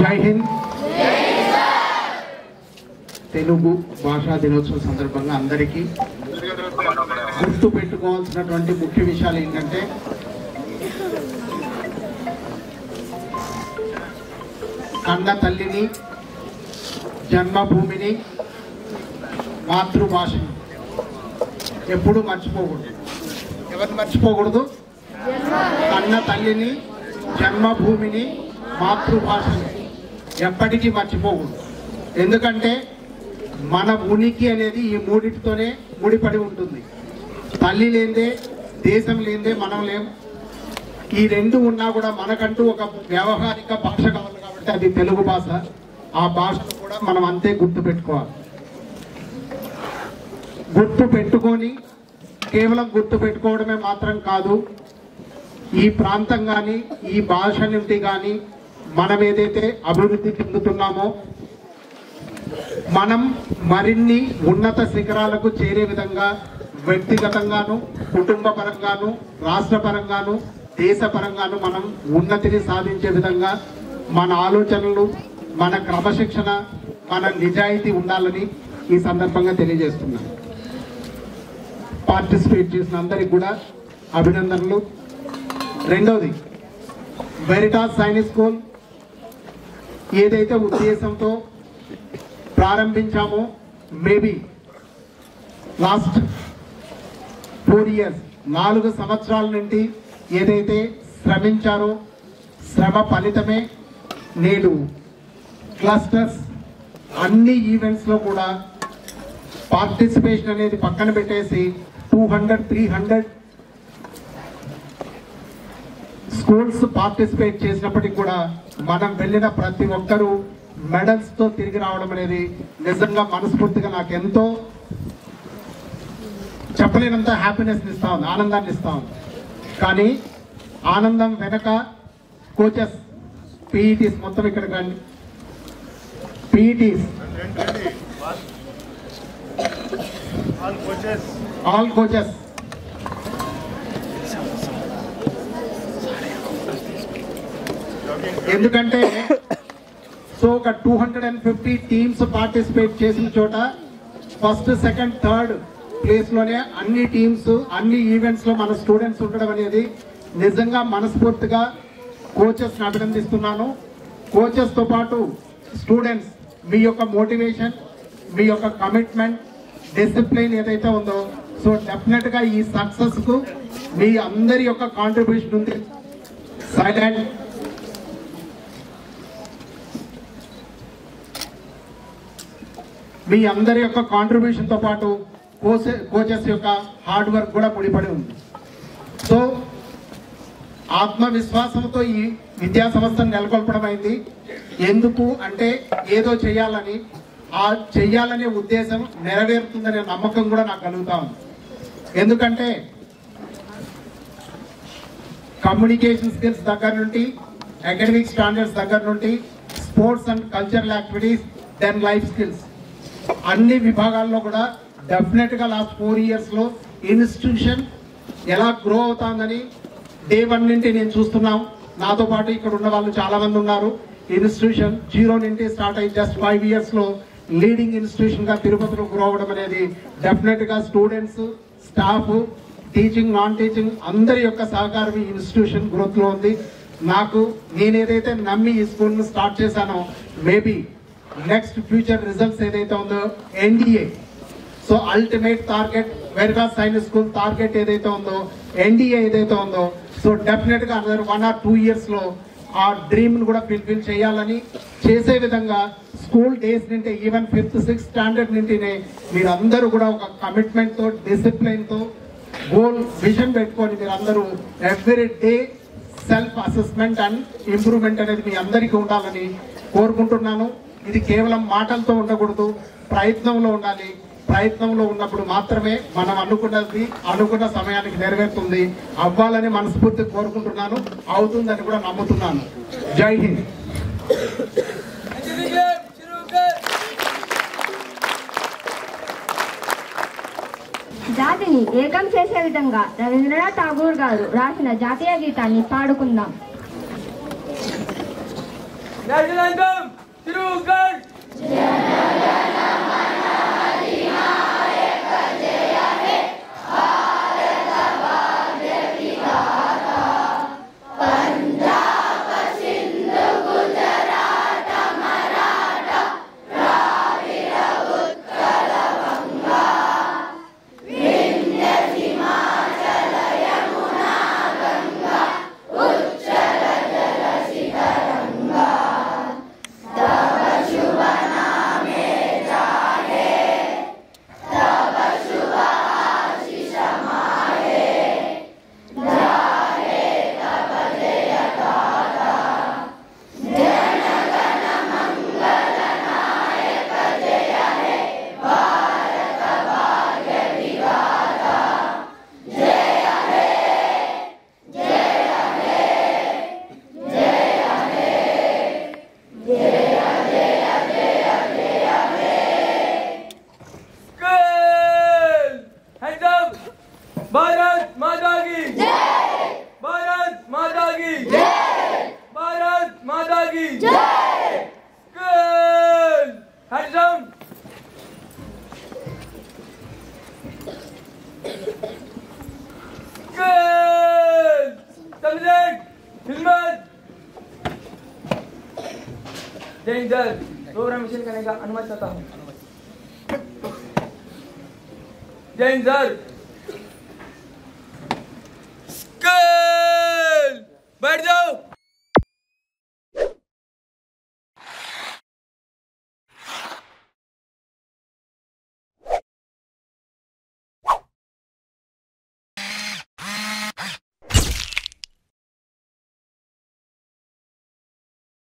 జై హింద్. తెలుగు భాషా దినోత్సవం సందర్భంగా అందరికీ గుర్తు పెట్టుకోవాల్సినటువంటి ముఖ్య విషయాలు ఏంటంటే, కన్న తల్లిని, జన్మభూమిని, మాతృభాషను ఎప్పుడు మర్చిపోకూడదు. ఎవరు మర్చిపోకూడదు? కన్న తల్లిని, జన్మభూమిని, మాతృభాషను ఎప్పటికీ మర్చిపోకూడదు. ఎందుకంటే మన ఉనికి అనేది ఈ మూడింటితోనే ముడిపడి ఉంటుంది. తల్లి లేదే, దేశం లేదే మనం లేం. ఈ రెండు ఉన్నా కూడా మనకంటూ ఒక వ్యవహారిక భాష కావాలి కాబట్టి అది తెలుగు భాష. ఆ భాషను కూడా మనం అంతే గుర్తు పెట్టుకోవాలి. గుర్తు పెట్టుకొని కేవలం గుర్తు పెట్టుకోవడమే మాత్రం కాదు, ఈ ప్రాంతం కానీ, ఈ భాష నుండి కానీ మనం ఏదైతే అభివృద్ధి చెందుతున్నామో మనం మరిన్ని ఉన్నత శిఖరాలకు చేరే విధంగా వ్యక్తిగతంగాను, కుటుంబ పరంగాను, రాష్ట్ర పరంగాను, దేశ పరంగాను మనం ఉన్నతిని సాధించే విధంగా మన ఆలోచనలు, మన క్రమశిక్షణ, మన నిజాయితీ ఉండాలని ఈ సందర్భంగా తెలియజేస్తున్నాను. పార్టిసిపేట్ చేసిన అందరికి కూడా అభినందనలు. రెండవది, వెరిటాస్ సైనిక్ స్కూల్ ఏదైతే ఉద్దేశంతో ప్రారంభించామో, మేబీ లాస్ట్ 4 years 4 సంవత్సరాల నుండి ఏదైతే శ్రమించారో, శ్రమ ఫలితమే నేడు క్లస్టర్స్ అన్ని ఈవెంట్స్లో కూడా పార్టిసిపేషన్ అనేది పక్కన పెట్టేసి 200-300 స్కూల్స్ పార్టిసిపేట్ చేసినప్పటికీ కూడా మనం వెళ్ళిన ప్రతి ఒక్కరూ మెడల్స్ తో తిరిగి రావడం అనేది నిజంగా మనస్ఫూర్తిగా నాకు ఎంతో చెప్పలేనంత హ్యాపీనెస్ ఇస్తా ఉంది, ఆనందాన్ని ఇస్తా ఉంది. కానీ ఆనందం వెనక కోచెస్, పీఈటీస్ మొత్తం ఇక్కడ కానీ PETs, all coaches. ఎందుకంటే సో ఒక 250 టీమ్స్ పార్టిసిపేట్ చేసిన చోట ఫస్ట్ సెకండ్ థర్డ్ ప్లేస్లోనే అన్ని టీమ్స్ అన్ని ఈవెంట్స్లో మన స్టూడెంట్స్ ఉండడం అనేది నిజంగా మనస్ఫూర్తిగా కోచెస్ని అభినందిస్తున్నాను. కోచెస్తో పాటు స్టూడెంట్స్ మీ యొక్క మోటివేషన్, మీ యొక్క కమిట్మెంట్, డిసిప్లిన్ ఏదైతే ఉందో సో డెఫినెట్గా ఈ సక్సెస్కు మీ అందరి యొక్క కాంట్రిబ్యూషన్ ఉంది. సైలెంట్. మీ అందరి యొక్క కాంట్రిబ్యూషన్తో పాటు కోచెస్ యొక్క హార్డ్ వర్క్ కూడా ముడిపడి ఉంది. సో ఆత్మవిశ్వాసంతో ఈ విద్యా సంస్థను నెలకొల్పడం అయింది. ఎందుకు అంటే ఏదో చేయాలని, ఆ చెయ్యాలనే ఉద్దేశం నెరవేరుతుందనే నమ్మకం కూడా నాకు కలుగుతా ఉంది. ఎందుకంటే కమ్యూనికేషన్ స్కిల్స్ దగ్గర నుండి, అకాడమిక్ స్టాండర్డ్స్ దగ్గర నుండి, sports and cultural activities, then life skills అన్ని విభాగాల్లో కూడా డెఫినెట్గా లాస్ట్ 4 ఇయర్స్లో ఇన్స్టిట్యూషన్ ఎలా గ్రో అవుతుందని డే 1 నుండి నేను చూస్తున్నాం. నాతో పాటు ఇక్కడ ఉన్న వాళ్ళు చాలా మంది ఉన్నారు. ఇన్స్టిట్యూషన్ 0 నుండి స్టార్ట్ అయ్యి జస్ట్ 5 ఇయర్స్లో లీడింగ్ ఇన్స్టిట్యూషన్గా తిరుపతిలో గ్రో అవ్వడం అనేది డెఫినెట్గా students, staff, teaching, non teaching అందరి యొక్క సహకారం ఈ ఇన్స్టిట్యూషన్ గ్రోత్లో ఉంది. నాకు నేనేదైతే నమ్మి ఈ స్కూల్ని స్టార్ట్ చేశానో మేబీ నెక్స్ట్ ఫ్యూచర్ రిజల్ట్స్ ఏదైతే ఉందో NDA, సో అల్టిమేట్ టార్గెట్ వెర్గాస్ సైన్స్ స్కూల్ టార్గెట్ ఏదైతే ఉందో, NDA ఏదైతే ఉందో సో డెఫినెట్గా అనదర్ 1 or 2 ఇయర్స్లో ఆ డ్రీమ్ను కూడా ఫుల్ఫిల్ చేయాలని, చేసే విధంగా స్కూల్ డేస్ నుండి ఈవెన్ 5th 6th స్టాండర్డ్ నుండినే మీరందరూ కూడా ఒక కమిట్మెంట్తో, డిసిప్లిన్తో, గోల్, విజన్ పెట్టుకొని మీరందరూ every day self assessment and improvement అనేది మీ అందరికీ ఉండాలని కోరుకుంటున్నాను. ఇది కేవలం మాటలతో ఉండకూడదు, ప్రయత్నంలో ఉండాలి. ప్రయత్నంలో ఉన్నప్పుడు మాత్రమే మనం అనుకున్న సమయానికి నెరవేరుతుంది. అవ్వాలని మనస్ఫూర్తి కోరుకుంటున్నాను. అవుతుందని కూడా నమ్ముతున్నాను. జై హింద్. జాతిని ఏకం చేసే విధంగా రవీంద్రనాథ్ ఠాగూర్ గారు రాసిన జాతీయ గీతాన్ని పాడుకుందాం. जय सर, प्रोग्राम मिशन करने का अनुमति चाहता हूँ। जय सर।